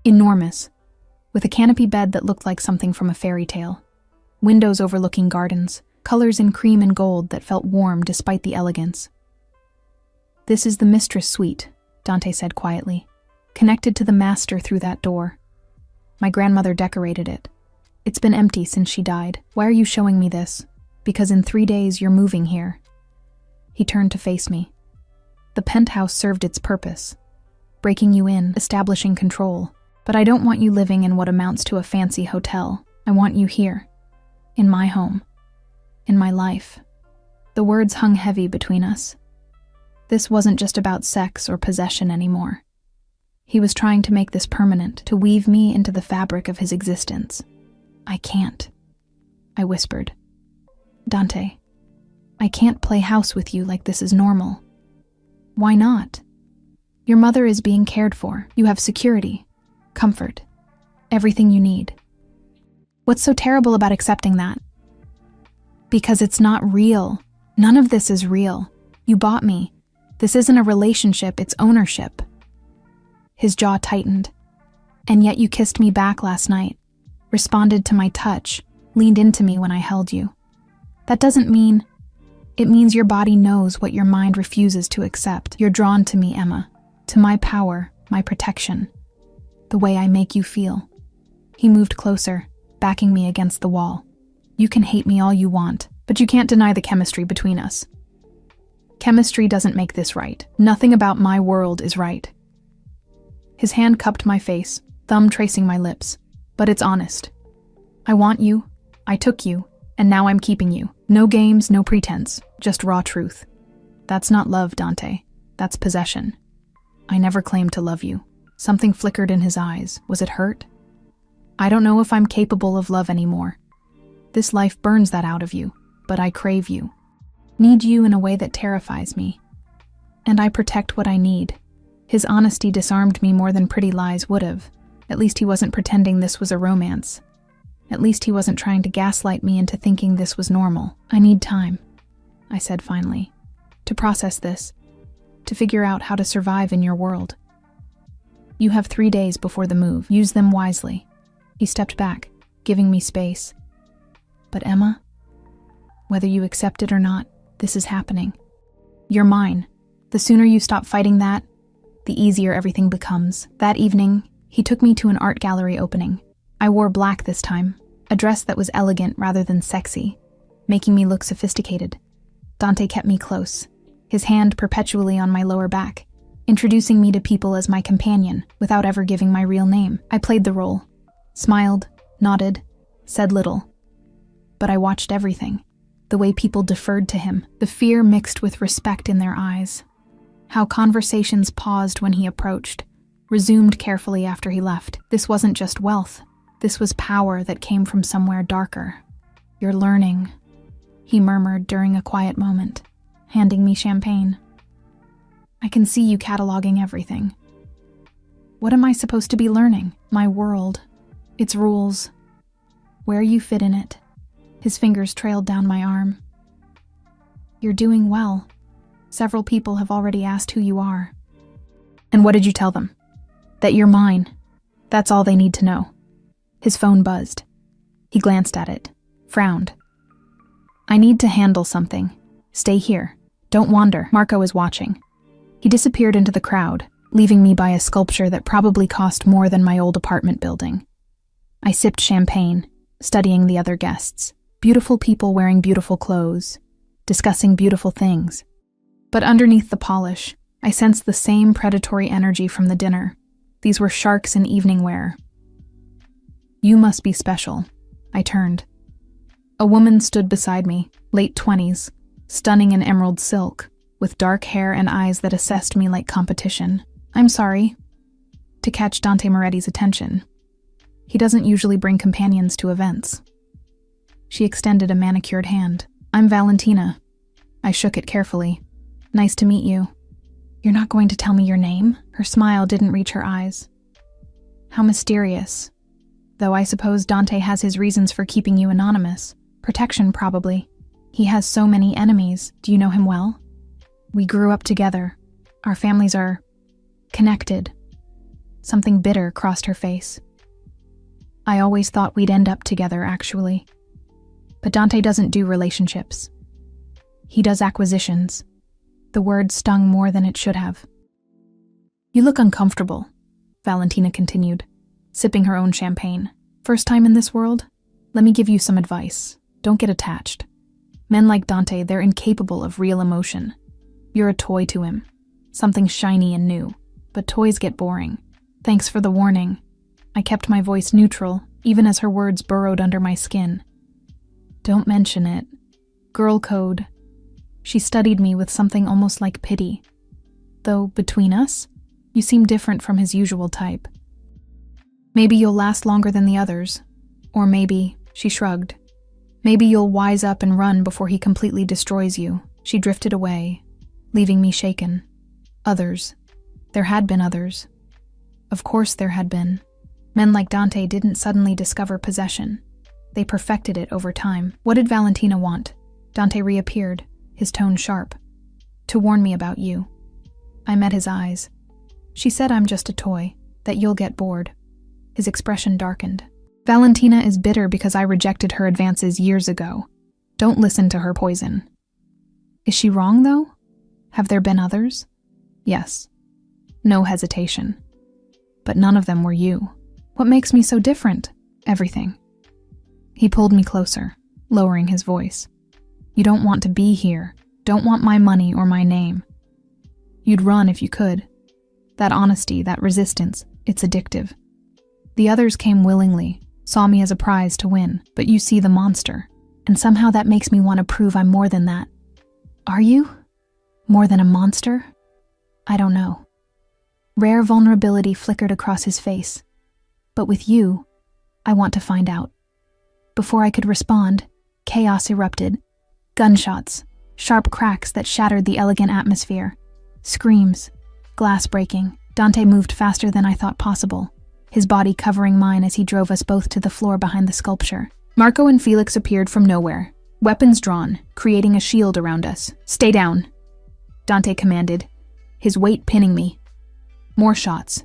Enormous, with a canopy bed that looked like something from a fairy tale. Windows overlooking gardens, colors in cream and gold that felt warm despite the elegance. This is the mistress suite, Dante said quietly, connected to the master through that door. My grandmother decorated it. It's been empty since she died. Why are you showing me this? Because in 3 days you're moving here. He turned to face me. The penthouse served its purpose, breaking you in, establishing control. But I don't want you living in what amounts to a fancy hotel. I want you here, in my home, in my life. The words hung heavy between us. This wasn't just about sex or possession anymore. He was trying to make this permanent, to weave me into the fabric of his existence. I can't, I whispered. Dante, I can't play house with you like this is normal. Why not? Your mother is being cared for. You have security, comfort, everything you need. What's so terrible about accepting that? Because it's not real. None of this is real. You bought me. This isn't a relationship, it's ownership. His jaw tightened. And yet you kissed me back last night, responded to my touch, leaned into me when I held you. That doesn't mean... It means your body knows what your mind refuses to accept. You're drawn to me, Emma, to my power, my protection, the way I make you feel. He moved closer, backing me against the wall. You can hate me all you want, but you can't deny the chemistry between us. Chemistry doesn't make this right. Nothing about my world is right. His hand cupped my face, thumb tracing my lips. But it's honest. I want you, I took you, and now I'm keeping you. No games, no pretense, just raw truth. That's not love, Dante. That's possession. I never claimed to love you. Something flickered in his eyes. Was it hurt? I don't know if I'm capable of love anymore. This life burns that out of you, but I crave you. Need you in a way that terrifies me. And I protect what I need. His honesty disarmed me more than pretty lies would have. At least he wasn't pretending this was a romance. At least he wasn't trying to gaslight me into thinking this was normal. I need time, I said finally, to process this, to figure out how to survive in your world. You have 3 days before the move. Use them wisely. He stepped back, giving me space. But Emma, whether you accept it or not, this is happening. You're mine. The sooner you stop fighting that, the easier everything becomes. That evening, he took me to an art gallery opening. I wore black this time, a dress that was elegant rather than sexy, making me look sophisticated. Dante kept me close, his hand perpetually on my lower back, introducing me to people as my companion without ever giving my real name. I played the role, smiled, nodded, said little. But I watched everything, the way people deferred to him, the fear mixed with respect in their eyes, how conversations paused when he approached, resumed carefully after he left. This wasn't just wealth. This was power that came from somewhere darker. You're learning, he murmured during a quiet moment, handing me champagne. I can see you cataloging everything. What am I supposed to be learning? My world, its rules, where you fit in it. His fingers trailed down my arm. You're doing well. Several people have already asked who you are. And what did you tell them? That you're mine. That's all they need to know. His phone buzzed. He glanced at it, frowned. I need to handle something. Stay here. Don't wander. Marco is watching. He disappeared into the crowd, leaving me by a sculpture that probably cost more than my old apartment building. I sipped champagne, studying the other guests. Beautiful people wearing beautiful clothes, discussing beautiful things. But underneath the polish, I sensed the same predatory energy from the dinner. These were sharks in evening wear. You must be special. I turned. A woman stood beside me, late 20s, stunning in emerald silk, with dark hair and eyes that assessed me like competition. I'm sorry. To catch Dante Moretti's attention. He doesn't usually bring companions to events. She extended a manicured hand. I'm Valentina. I shook it carefully. Nice to meet you. You're not going to tell me your name? Her smile didn't reach her eyes. How mysterious. Though I suppose Dante has his reasons for keeping you anonymous. Protection, probably. He has so many enemies. Do you know him well? We grew up together. Our families are connected. Something bitter crossed her face. I always thought we'd end up together, actually. But Dante doesn't do relationships. He does acquisitions. The word stung more than it should have. You look uncomfortable, Valentina continued, sipping her own champagne. First time in this world? Let me give you some advice. Don't get attached. Men like Dante, they're incapable of real emotion. You're a toy to him. Something shiny and new. But toys get boring. Thanks for the warning. I kept my voice neutral, even as her words burrowed under my skin. Don't mention it. Girl code. She studied me with something almost like pity. Though, between us, you seem different from his usual type. Maybe you'll last longer than the others. Or maybe, she shrugged. Maybe you'll wise up and run before he completely destroys you. She drifted away, leaving me shaken. Others. There had been others. Of course there had been. Men like Dante didn't suddenly discover possession. They perfected it over time. What did Valentina want? Dante reappeared, his tone sharp. To warn me about you. I met his eyes. She said I'm just a toy, that you'll get bored. His expression darkened. Valentina is bitter because I rejected her advances years ago. Don't listen to her poison. Is she wrong, though? Have there been others? Yes. No hesitation. But none of them were you. What makes me so different? Everything. He pulled me closer, lowering his voice. You don't want to be here. Don't want my money or my name. You'd run if you could. That honesty, that resistance, it's addictive. The others came willingly, saw me as a prize to win, but you see the monster, and somehow that makes me want to prove I'm more than that. Are you? More than a monster? I don't know. Rare vulnerability flickered across his face. But with you, I want to find out. Before I could respond, chaos erupted. Gunshots, sharp cracks that shattered the elegant atmosphere. Screams, glass breaking. Dante moved faster than I thought possible, his body covering mine as he drove us both to the floor behind the sculpture. Marco and Felix appeared from nowhere, weapons drawn, creating a shield around us. Stay down, Dante commanded, his weight pinning me. More shots,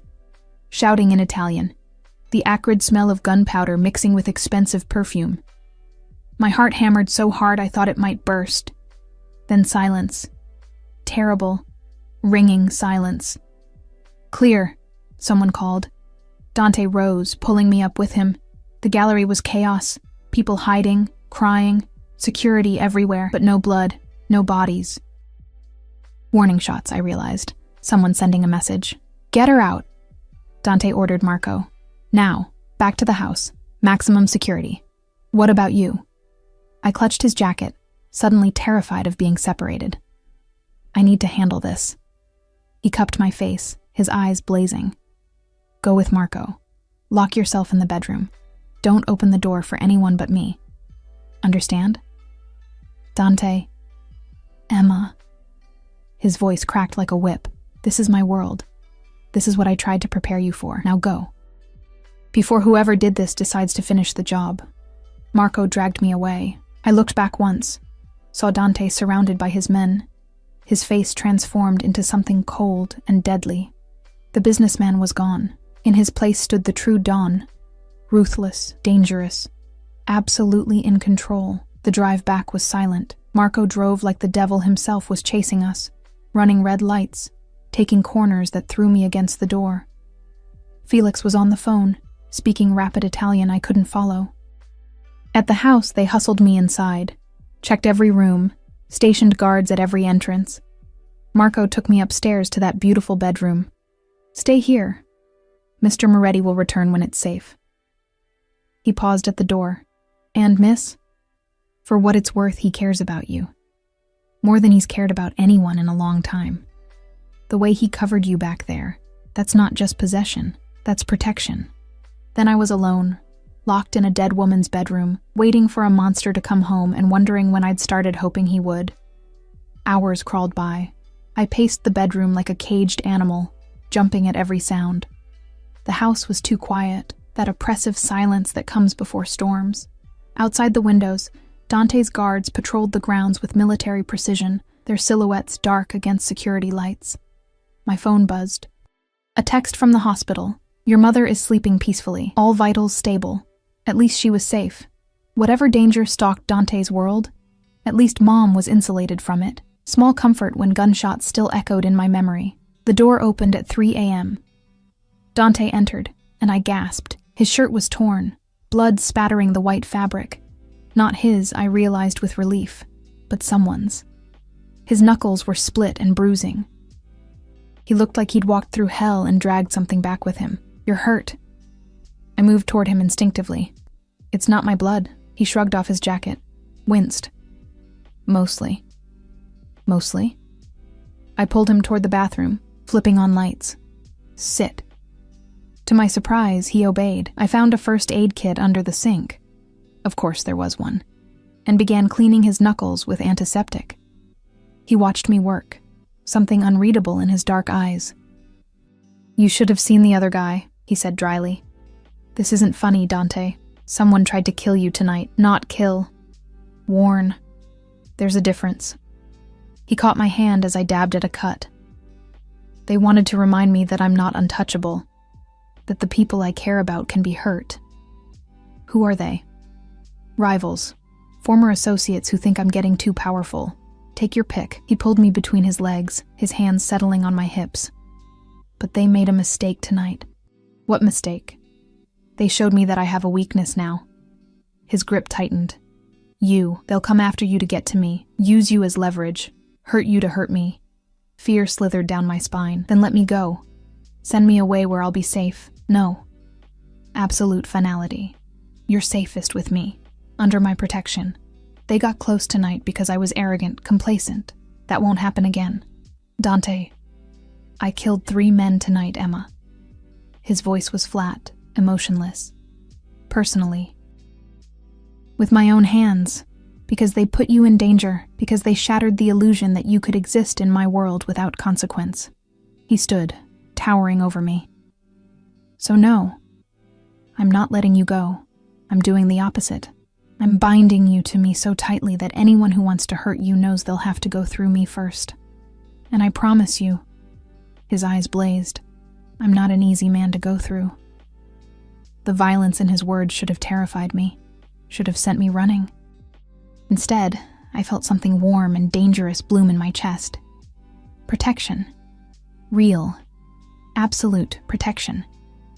shouting in Italian, the acrid smell of gunpowder mixing with expensive perfume. My heart hammered so hard I thought it might burst. Then silence. Terrible, ringing silence. Clear, someone called. Dante rose, pulling me up with him. The gallery was chaos, people hiding, crying, security everywhere, but no blood, no bodies. Warning shots, I realized. Someone sending a message. Get her out, Dante ordered Marco. Now, back to the house. Maximum security. What about you? I clutched his jacket, suddenly terrified of being separated. I need to handle this. He cupped my face, his eyes blazing. Go with Marco. Lock yourself in the bedroom. Don't open the door for anyone but me. Understand? Dante. Emma. His voice cracked like a whip. This is my world. This is what I tried to prepare you for. Now go. Before whoever did this decides to finish the job. Marco dragged me away. I looked back once, saw Dante surrounded by his men, his face transformed into something cold and deadly. The businessman was gone. In his place stood the true Don, ruthless, dangerous, absolutely in control. The drive back was silent. Marco drove like the devil himself was chasing us, running red lights, taking corners that threw me against the door. Felix was on the phone, speaking rapid Italian I couldn't follow. At the house, they hustled me inside, checked every room, stationed guards at every entrance. Marco took me upstairs to that beautiful bedroom. Stay here. Mr. Moretti will return when it's safe. He paused at the door. And, miss, for what it's worth, he cares about you. More than he's cared about anyone in a long time. The way he covered you back there, that's not just possession, that's protection. Then I was alone, locked in a dead woman's bedroom, waiting for a monster to come home and wondering when I'd started hoping he would. Hours crawled by. I paced the bedroom like a caged animal, jumping at every sound. The house was too quiet, that oppressive silence that comes before storms. Outside the windows, Dante's guards patrolled the grounds with military precision, their silhouettes dark against security lights. My phone buzzed. A text from the hospital. Your mother is sleeping peacefully, all vitals stable. At least she was safe. Whatever danger stalked Dante's world, at least Mom was insulated from it. Small comfort when gunshots still echoed in my memory. The door opened at 3 a.m. Dante entered, and I gasped. His shirt was torn, blood spattering the white fabric. Not his, I realized with relief, but someone's. His knuckles were split and bruising. He looked like he'd walked through hell and dragged something back with him. You're hurt. I moved toward him instinctively. It's not my blood. He shrugged off his jacket, winced. Mostly. Mostly? I pulled him toward the bathroom, flipping on lights. Sit. To my surprise, he obeyed. I found a first aid kit under the sink. Of course there was one. And began cleaning his knuckles with antiseptic. He watched me work, something unreadable in his dark eyes. You should have seen the other guy, he said dryly. This isn't funny, Dante. Someone tried to kill you tonight. Not kill. Warn. There's a difference. He caught my hand as I dabbed at a cut. They wanted to remind me that I'm not untouchable, that the people I care about can be hurt. Who are they? Rivals. Former associates who think I'm getting too powerful. Take your pick. He pulled me between his legs, his hands settling on my hips. But they made a mistake tonight. What mistake? They showed me that I have a weakness now. His grip tightened. They'll come after you to get to me, use you as leverage. Hurt you to hurt me. Fear slithered down my spine. Then let me go. Send me away where I'll be safe. No. Absolute finality. You're safest with me, under my protection. They got close tonight because I was arrogant, complacent. That won't happen again. Dante, I killed 3 men tonight, Emma. His voice was flat, emotionless. Personally. With my own hands, because they put you in danger, because they shattered the illusion that you could exist in my world without consequence. He stood, towering over me. So no, I'm not letting you go. I'm doing the opposite. I'm binding you to me so tightly that anyone who wants to hurt you knows they'll have to go through me first. And I promise you, his eyes blazed, I'm not an easy man to go through. The violence in his words should have terrified me, should have sent me running. Instead, I felt something warm and dangerous bloom in my chest. Protection. Real. Absolute protection.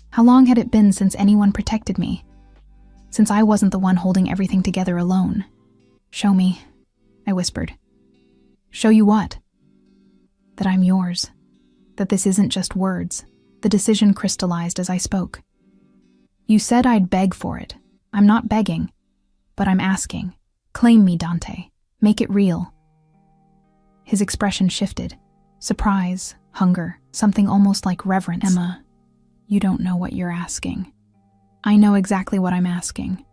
How long had it been since anyone protected me? Since I wasn't the one holding everything together alone. Show me, I whispered. Show you what? That I'm yours. That this isn't just words. The decision crystallized as I spoke. You said I'd beg for it. I'm not begging, but I'm asking. Claim me, Dante. Make it real. His expression shifted. Surprise, hunger, something almost like reverence. Emma, you don't know what you're asking. I know exactly what I'm asking.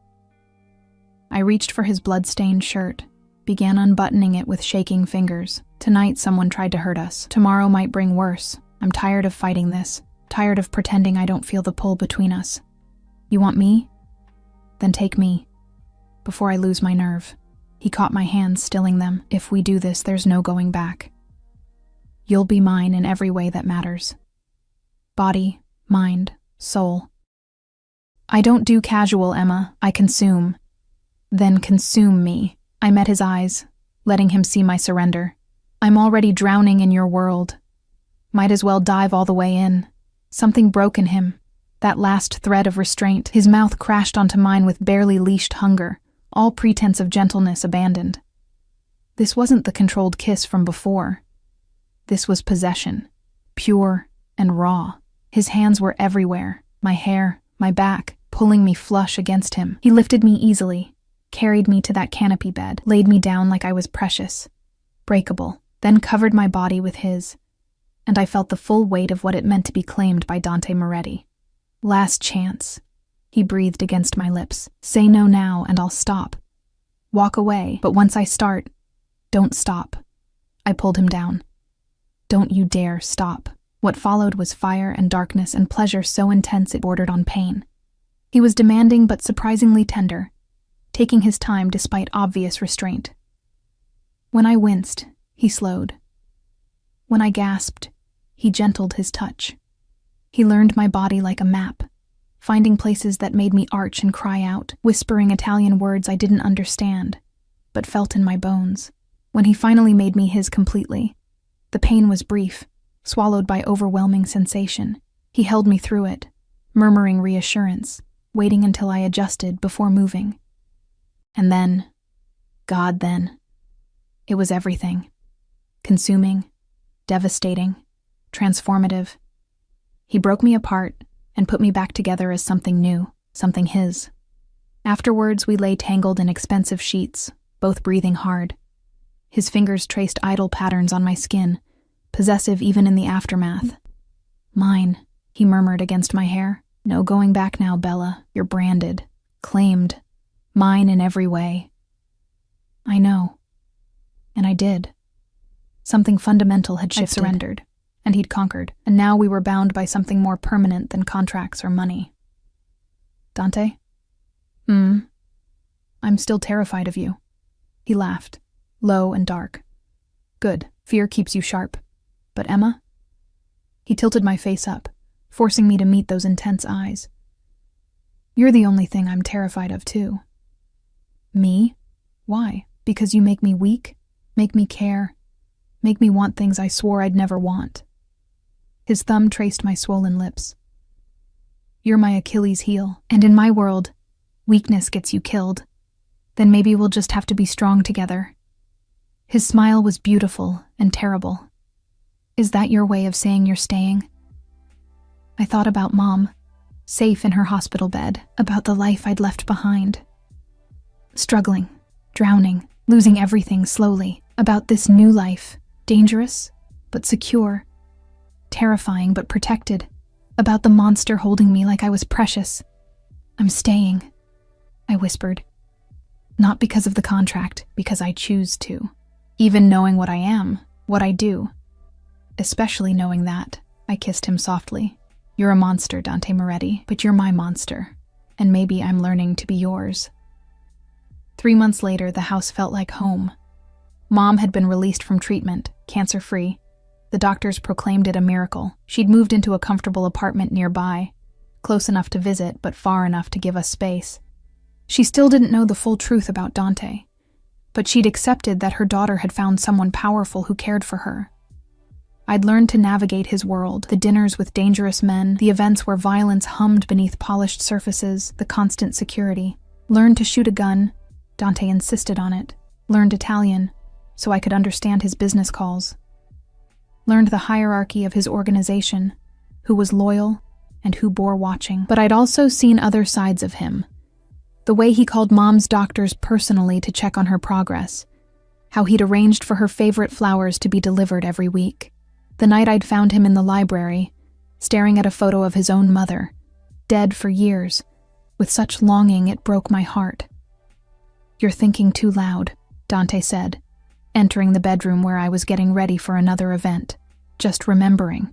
I reached for his blood-stained shirt, began unbuttoning it with shaking fingers. Tonight someone tried to hurt us. Tomorrow might bring worse. I'm tired of fighting this, tired of pretending I don't feel the pull between us. You want me? Then take me. Before I lose my nerve. He caught my hands, stilling them. If we do this, there's no going back. You'll be mine in every way that matters. Body, mind, soul. I don't do casual, Emma. I consume. Then consume me. I met his eyes, letting him see my surrender. I'm already drowning in your world. Might as well dive all the way in. Something broke in him. That last thread of restraint. His mouth crashed onto mine with barely leashed hunger, all pretense of gentleness abandoned. This wasn't the controlled kiss from before. This was possession, pure and raw. His hands were everywhere, my hair, my back, pulling me flush against him. He lifted me easily, carried me to that canopy bed, laid me down like I was precious, breakable, then covered my body with his, and I felt the full weight of what it meant to be claimed by Dante Moretti. Last chance. He breathed against my lips. Say no now and I'll stop. Walk away, but once I start, don't stop. I pulled him down. Don't you dare stop. What followed was fire and darkness and pleasure so intense it bordered on pain. He was demanding but surprisingly tender, taking his time despite obvious restraint. When I winced, he slowed. When I gasped, he gentled his touch. He learned my body like a map, finding places that made me arch and cry out, whispering Italian words I didn't understand, but felt in my bones. When he finally made me his completely, the pain was brief, swallowed by overwhelming sensation. He held me through it, murmuring reassurance, waiting until I adjusted before moving. And then, God then, it was everything. Consuming, devastating, transformative. He broke me apart and put me back together as something new, something his. Afterwards, we lay tangled in expensive sheets, both breathing hard. His fingers traced idle patterns on my skin, possessive even in the aftermath. Mine, he murmured against my hair. No going back now, Bella. You're branded, claimed, mine in every way. I know. And I did. Something fundamental had shifted. I'd surrendered, and he'd conquered, and now we were bound by something more permanent than contracts or money. Dante? I'm still terrified of you. He laughed, low and dark. Good, fear keeps you sharp. But Emma? He tilted my face up, forcing me to meet those intense eyes. You're the only thing I'm terrified of, too. Me? Why? Because you make me weak? Make me care? Make me want things I swore I'd never want? His thumb traced my swollen lips. You're my Achilles heel, and in my world, weakness gets you killed. Then maybe we'll just have to be strong together. His smile was beautiful and terrible. Is that your way of saying you're staying? I thought about Mom, safe in her hospital bed, about the life I'd left behind. Struggling, drowning, losing everything slowly, about this new life, dangerous but secure, terrifying but protected, about the monster holding me like I was precious. I'm staying, I whispered. Not because of the contract, because I choose to. Even knowing what I am, what I do. Especially knowing that, I kissed him softly. You're a monster, Dante Moretti, but you're my monster. And maybe I'm learning to be yours. 3 months later, the house felt like home. Mom had been released from treatment, cancer-free. The doctors proclaimed it a miracle. She'd moved into a comfortable apartment nearby, close enough to visit, but far enough to give us space. She still didn't know the full truth about Dante, but she'd accepted that her daughter had found someone powerful who cared for her. I'd learned to navigate his world, the dinners with dangerous men, the events where violence hummed beneath polished surfaces, the constant security. Learned to shoot a gun. Dante insisted on it. Learned Italian, so I could understand his business calls. Learned the hierarchy of his organization, who was loyal and who bore watching. But I'd also seen other sides of him. The way he called Mom's doctors personally to check on her progress. How he'd arranged for her favorite flowers to be delivered every week. The night I'd found him in the library, staring at a photo of his own mother, dead for years, with such longing it broke my heart. You're thinking too loud, Dante said, entering the bedroom where I was getting ready for another event, just remembering.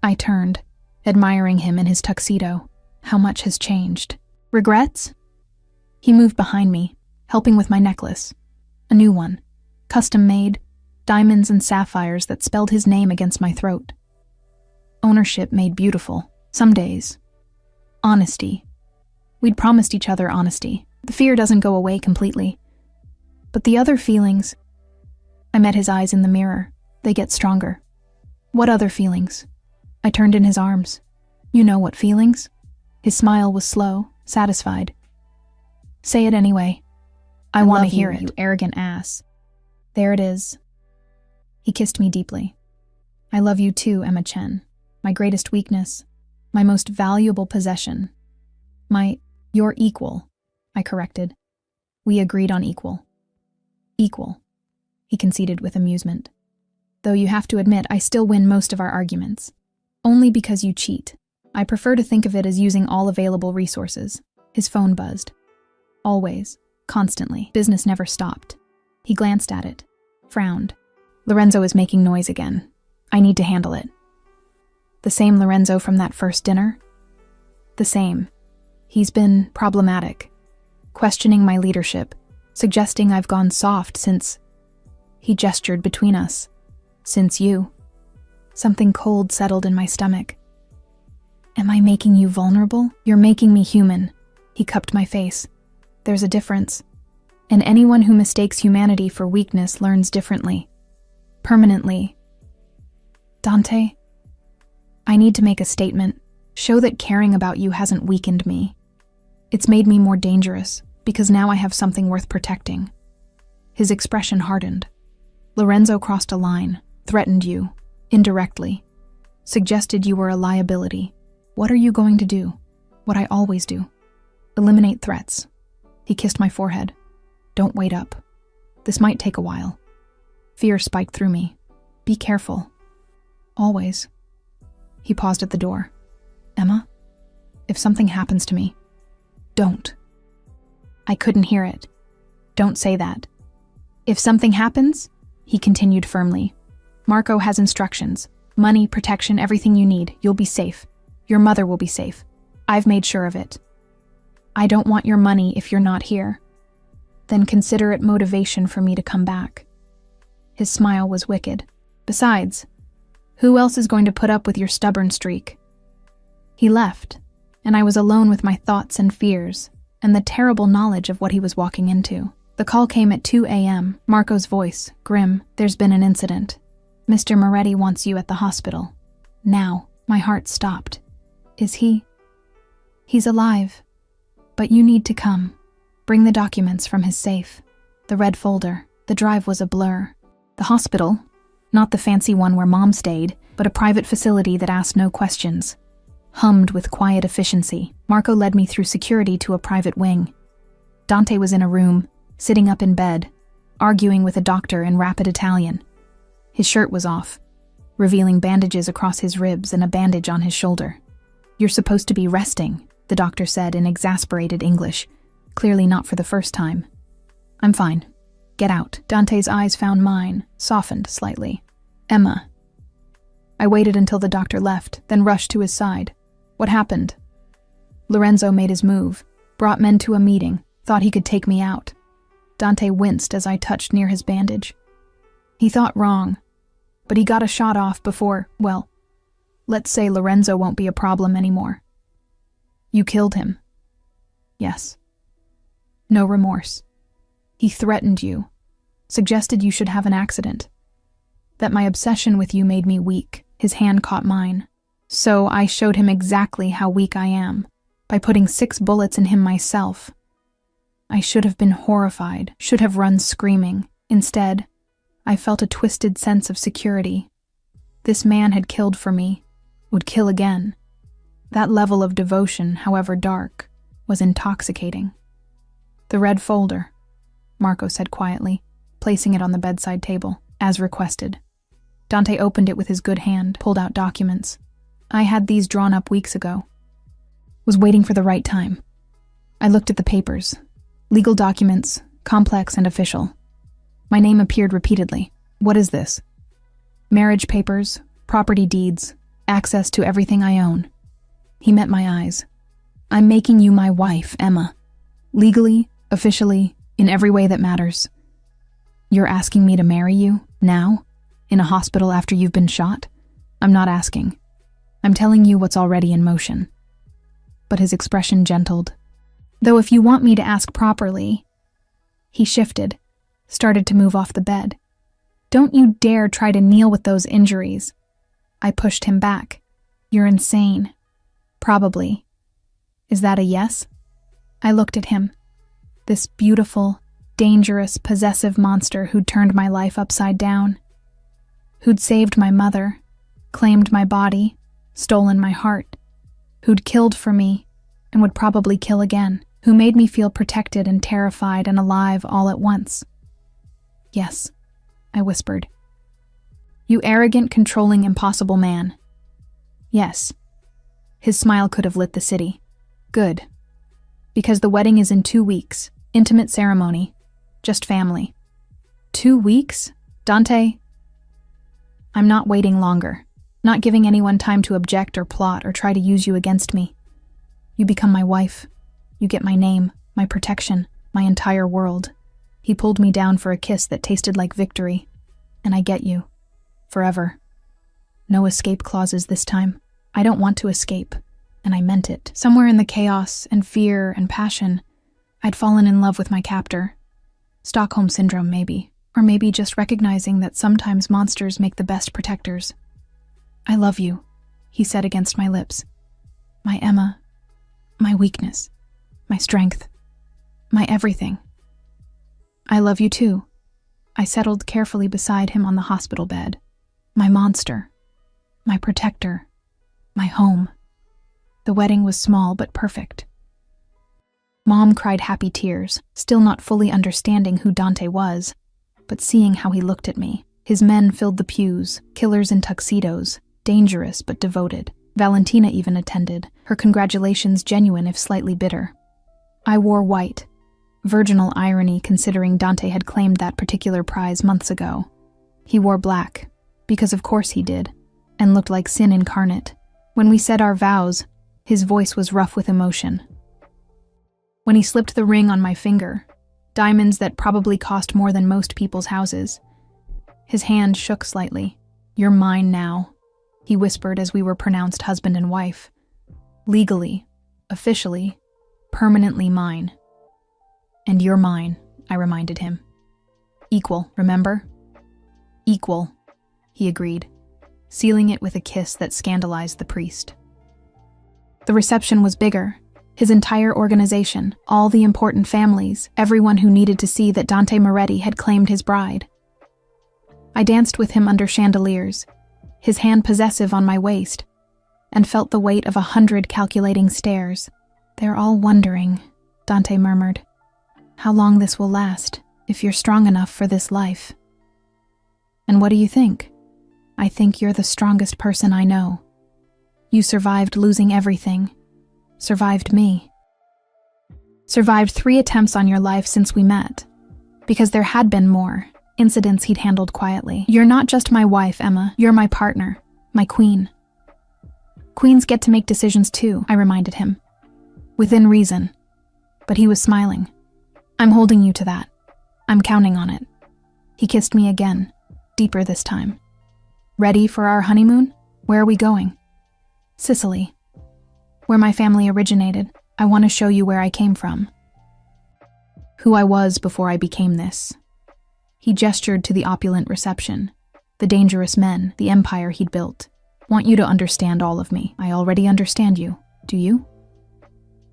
I turned, admiring him in his tuxedo. How much has changed. Regrets? He moved behind me, helping with my necklace. A new one, custom-made, diamonds and sapphires that spelled his name against my throat. Ownership made beautiful, some days. Honesty. We'd promised each other honesty. The fear doesn't go away completely. But the other feelings... I met his eyes in the mirror. They get stronger. What other feelings? I turned in his arms. You know what feelings? His smile was slow, satisfied. Say it anyway. I want to hear it. You arrogant ass. There it is. He kissed me deeply. I love you too, Emma Chen. My greatest weakness. My most valuable possession. You're equal, I corrected. We agreed on equal. Equal, he conceded with amusement. Though you have to admit, I still win most of our arguments. Only because you cheat. I prefer to think of it as using all available resources. His phone buzzed. Always, constantly. Business never stopped. He glanced at it, frowned. Lorenzo is making noise again. I need to handle it. The same Lorenzo from that first dinner? The same. He's been problematic, questioning my leadership, suggesting I've gone soft since... He gestured between us. Since you. Something cold settled in my stomach. Am I making you vulnerable? You're making me human. He cupped my face. There's a difference. And anyone who mistakes humanity for weakness learns differently. Permanently. Dante, I need to make a statement. Show that caring about you hasn't weakened me. It's made me more dangerous, because now I have something worth protecting. His expression hardened. Lorenzo crossed a line, threatened you, indirectly, suggested you were a liability. What are you going to do? What I always do. Eliminate threats. He kissed my forehead. Don't wait up. This might take a while. Fear spiked through me. Be careful. Always. He paused at the door. Emma, if something happens to me, don't. I couldn't hear it. Don't say that. If something happens, he continued firmly, Marco has instructions. Money, protection, everything you need. You'll be safe. Your mother will be safe. I've made sure of it. I don't want your money if you're not here. Then consider it motivation for me to come back. His smile was wicked. Besides, who else is going to put up with your stubborn streak? He left, and I was alone with my thoughts and fears, and the terrible knowledge of what he was walking into. The call came at 2 a.m. Marco's voice, grim. There's been an incident. Mr. Moretti wants you at the hospital. Now, my heart stopped. Is he? He's alive. But you need to come. Bring the documents from his safe. The red folder. The drive was a blur. The hospital, not the fancy one where Mom stayed, but a private facility that asked no questions. Hummed with quiet efficiency, Marco led me through security to a private wing. Dante was in a room, sitting up in bed, arguing with a doctor in rapid Italian. His shirt was off, revealing bandages across his ribs and a bandage on his shoulder. "You're supposed to be resting," the doctor said in exasperated English, clearly not for the first time. "I'm fine. Get out." Dante's eyes found mine, softened slightly. "Emma." I waited until the doctor left, then rushed to his side. "What happened?" Lorenzo made his move, brought men to a meeting, thought he could take me out. Dante winced as I touched near his bandage. He thought wrong, but he got a shot off before, well, let's say Lorenzo won't be a problem anymore. "You killed him." "Yes." "No remorse." "He threatened you, suggested you should have an accident. That my obsession with you made me weak." His hand caught mine. "So I showed him exactly how weak I am, by putting 6 bullets in him myself. I should have been horrified, should have run screaming. Instead, I felt a twisted sense of security. This man had killed for me, would kill again. That level of devotion, however dark, was intoxicating." "The red folder," Marco said quietly, placing it on the bedside table, as requested. Dante opened it with his good hand, pulled out documents. "I had these drawn up weeks ago. Was waiting for the right time." I looked at the papers. Legal documents, complex and official. My name appeared repeatedly. "What is this?" "Marriage papers, property deeds, access to everything I own." He met my eyes. "I'm making you my wife, Emma. Legally, officially, in every way that matters." "You're asking me to marry you, now? In a hospital after you've been shot?" "I'm not asking. I'm telling you what's already in motion." But his expression gentled. "Though if you want me to ask properly..." He shifted, started to move off the bed. "Don't you dare try to kneel with those injuries." I pushed him back. "You're insane." "Probably. Is that a yes?" I looked at him. This beautiful, dangerous, possessive monster who'd turned my life upside down. Who'd saved my mother, claimed my body, stolen my heart. Who'd killed for me, and would probably kill again. Who made me feel protected and terrified and alive all at once. "Yes," I whispered. "You arrogant, controlling, impossible man." "Yes." His smile could have lit the city. "Good. Because the wedding is in 2 weeks. Intimate ceremony. Just family." 2 weeks? Dante? "I'm not waiting longer. Not giving anyone time to object or plot or try to use you against me. You become my wife. You get my name, my protection, my entire world." He pulled me down for a kiss that tasted like victory. "And I get you. Forever. No escape clauses this time. I don't want to escape." And I meant it. Somewhere in the chaos and fear and passion, I'd fallen in love with my captor. Stockholm Syndrome, maybe. Or maybe just recognizing that sometimes monsters make the best protectors. "I love you," he said against my lips. "My Emma. My weakness. My strength. My everything." "I love you too." I settled carefully beside him on the hospital bed. "My monster. My protector. My home." The wedding was small but perfect. Mom cried happy tears, still not fully understanding who Dante was, but seeing how he looked at me. His men filled the pews, killers in tuxedos, dangerous but devoted. Valentina even attended, her congratulations genuine if slightly bitter. I wore white, virginal irony considering Dante had claimed that particular prize months ago. He wore black, because of course he did, and looked like sin incarnate. When we said our vows, his voice was rough with emotion. When he slipped the ring on my finger, diamonds that probably cost more than most people's houses, his hand shook slightly. "You're mine now," he whispered as we were pronounced husband and wife. "Legally, officially, permanently mine." "And you're mine," I reminded him. "Equal, remember?" "Equal," he agreed, sealing it with a kiss that scandalized the priest. The reception was bigger. His entire organization, all the important families, everyone who needed to see that Dante Moretti had claimed his bride. I danced with him under chandeliers, his hand possessive on my waist, and felt the weight of 100 calculating stares. "They're all wondering," Dante murmured, "how long this will last, if you're strong enough for this life." "And what do you think?" "I think you're the strongest person I know. You survived losing everything. Survived me. Survived 3 attempts on your life since we met. Because there had been more, incidents he'd handled quietly. You're not just my wife, Emma. You're my partner. My queen." "Queens get to make decisions too," I reminded him. "Within reason." But he was smiling. "I'm holding you to that. I'm counting on it." He kissed me again, deeper this time. "Ready for our honeymoon? Where are we going?" "Sicily. Where my family originated. I want to show you where I came from. Who I was before I became this." He gestured to the opulent reception, the dangerous men, the empire he'd built. "Want you to understand all of me. I already understand you. Do you?"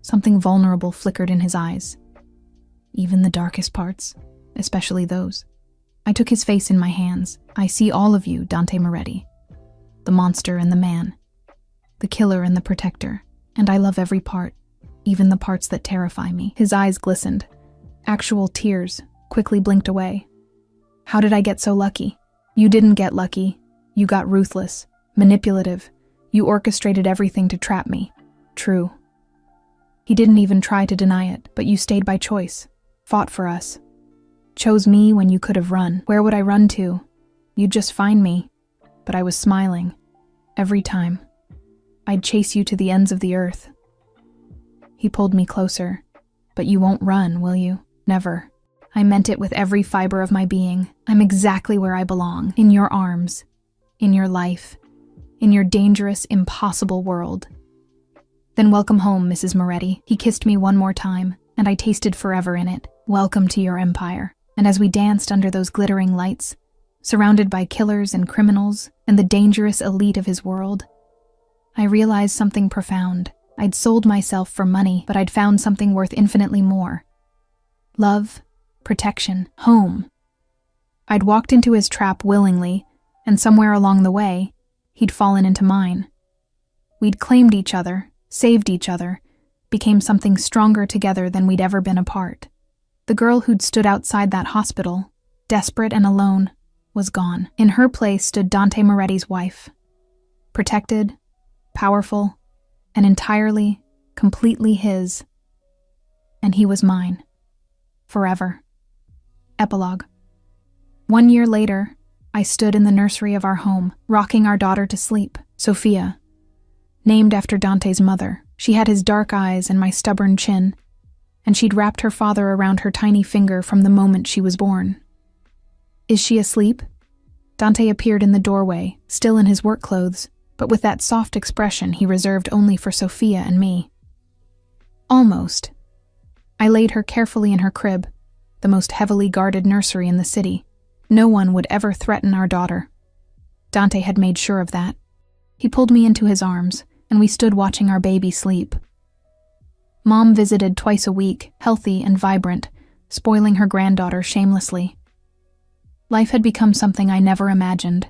Something vulnerable flickered in his eyes. "Even the darkest parts, especially those." I took his face in my hands. "I see all of you, Dante Moretti. The monster and the man. The killer and the protector. And I love every part, even the parts that terrify me." His eyes glistened. Actual tears quickly blinked away. "How did I get so lucky?" "You didn't get lucky. You got ruthless, manipulative. You orchestrated everything to trap me." "True." He didn't even try to deny it, "but you stayed by choice. Fought for us. Chose me when you could have run. Where would I run to? You'd just find me." But I was smiling. "Every time. I'd chase you to the ends of the earth." He pulled me closer. "But you won't run, will you? Never." I meant it with every fiber of my being. "I'm exactly where I belong. In your arms. In your life. In your dangerous, impossible world." "Then welcome home, Mrs. Moretti." He kissed me one more time, and I tasted forever in it. "Welcome to your empire." And as we danced under those glittering lights, surrounded by killers and criminals and the dangerous elite of his world, I realized something profound. I'd sold myself for money, but I'd found something worth infinitely more. Love, protection, home. I'd walked into his trap willingly, and somewhere along the way, he'd fallen into mine. We'd claimed each other, saved each other, became something stronger together than we'd ever been apart. The girl who'd stood outside that hospital, desperate and alone, was gone. In her place stood Dante Moretti's wife. Protected, powerful, and entirely, completely his. And he was mine. Forever. Epilogue. 1 year later, I stood in the nursery of our home, rocking our daughter to sleep, Sophia. Named after Dante's mother, she had his dark eyes and my stubborn chin, and she'd wrapped her father around her tiny finger from the moment she was born. "Is she asleep?" Dante appeared in the doorway, still in his work clothes, but with that soft expression he reserved only for Sophia and me. "Almost." I laid her carefully in her crib, the most heavily guarded nursery in the city. No one would ever threaten our daughter. Dante had made sure of that. He pulled me into his arms, and we stood watching our baby sleep. Mom visited twice a week, healthy and vibrant, spoiling her granddaughter shamelessly. Life had become something I never imagined.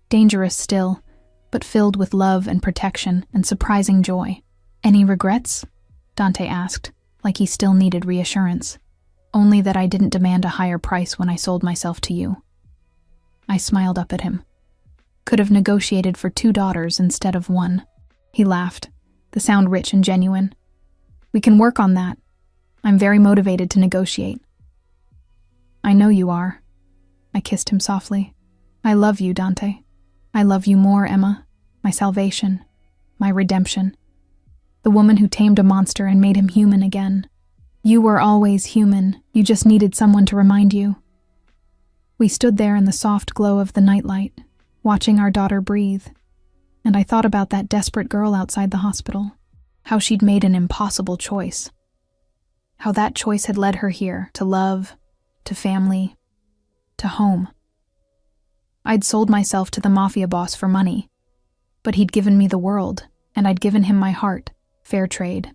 Dangerous still, but filled with love and protection and surprising joy. "Any regrets?" Dante asked, like he still needed reassurance. "Only that I didn't demand a higher price when I sold myself to you." I smiled up at him. "Could have negotiated for 2 daughters instead of 1. He laughed, the sound rich and genuine. "We can work on that. I'm very motivated to negotiate." "I know you are." I kissed him softly. "I love you, Dante. I love you more, Emma. My salvation. My redemption. The woman who tamed a monster and made him human again. You were always human. You just needed someone to remind you." We stood there in the soft glow of the nightlight, watching our daughter breathe, and I thought about that desperate girl outside the hospital, how she'd made an impossible choice, how that choice had led her here, to love, to family, to home. I'd sold myself to the Mafia boss for money, but he'd given me the world, and I'd given him my heart, fair trade.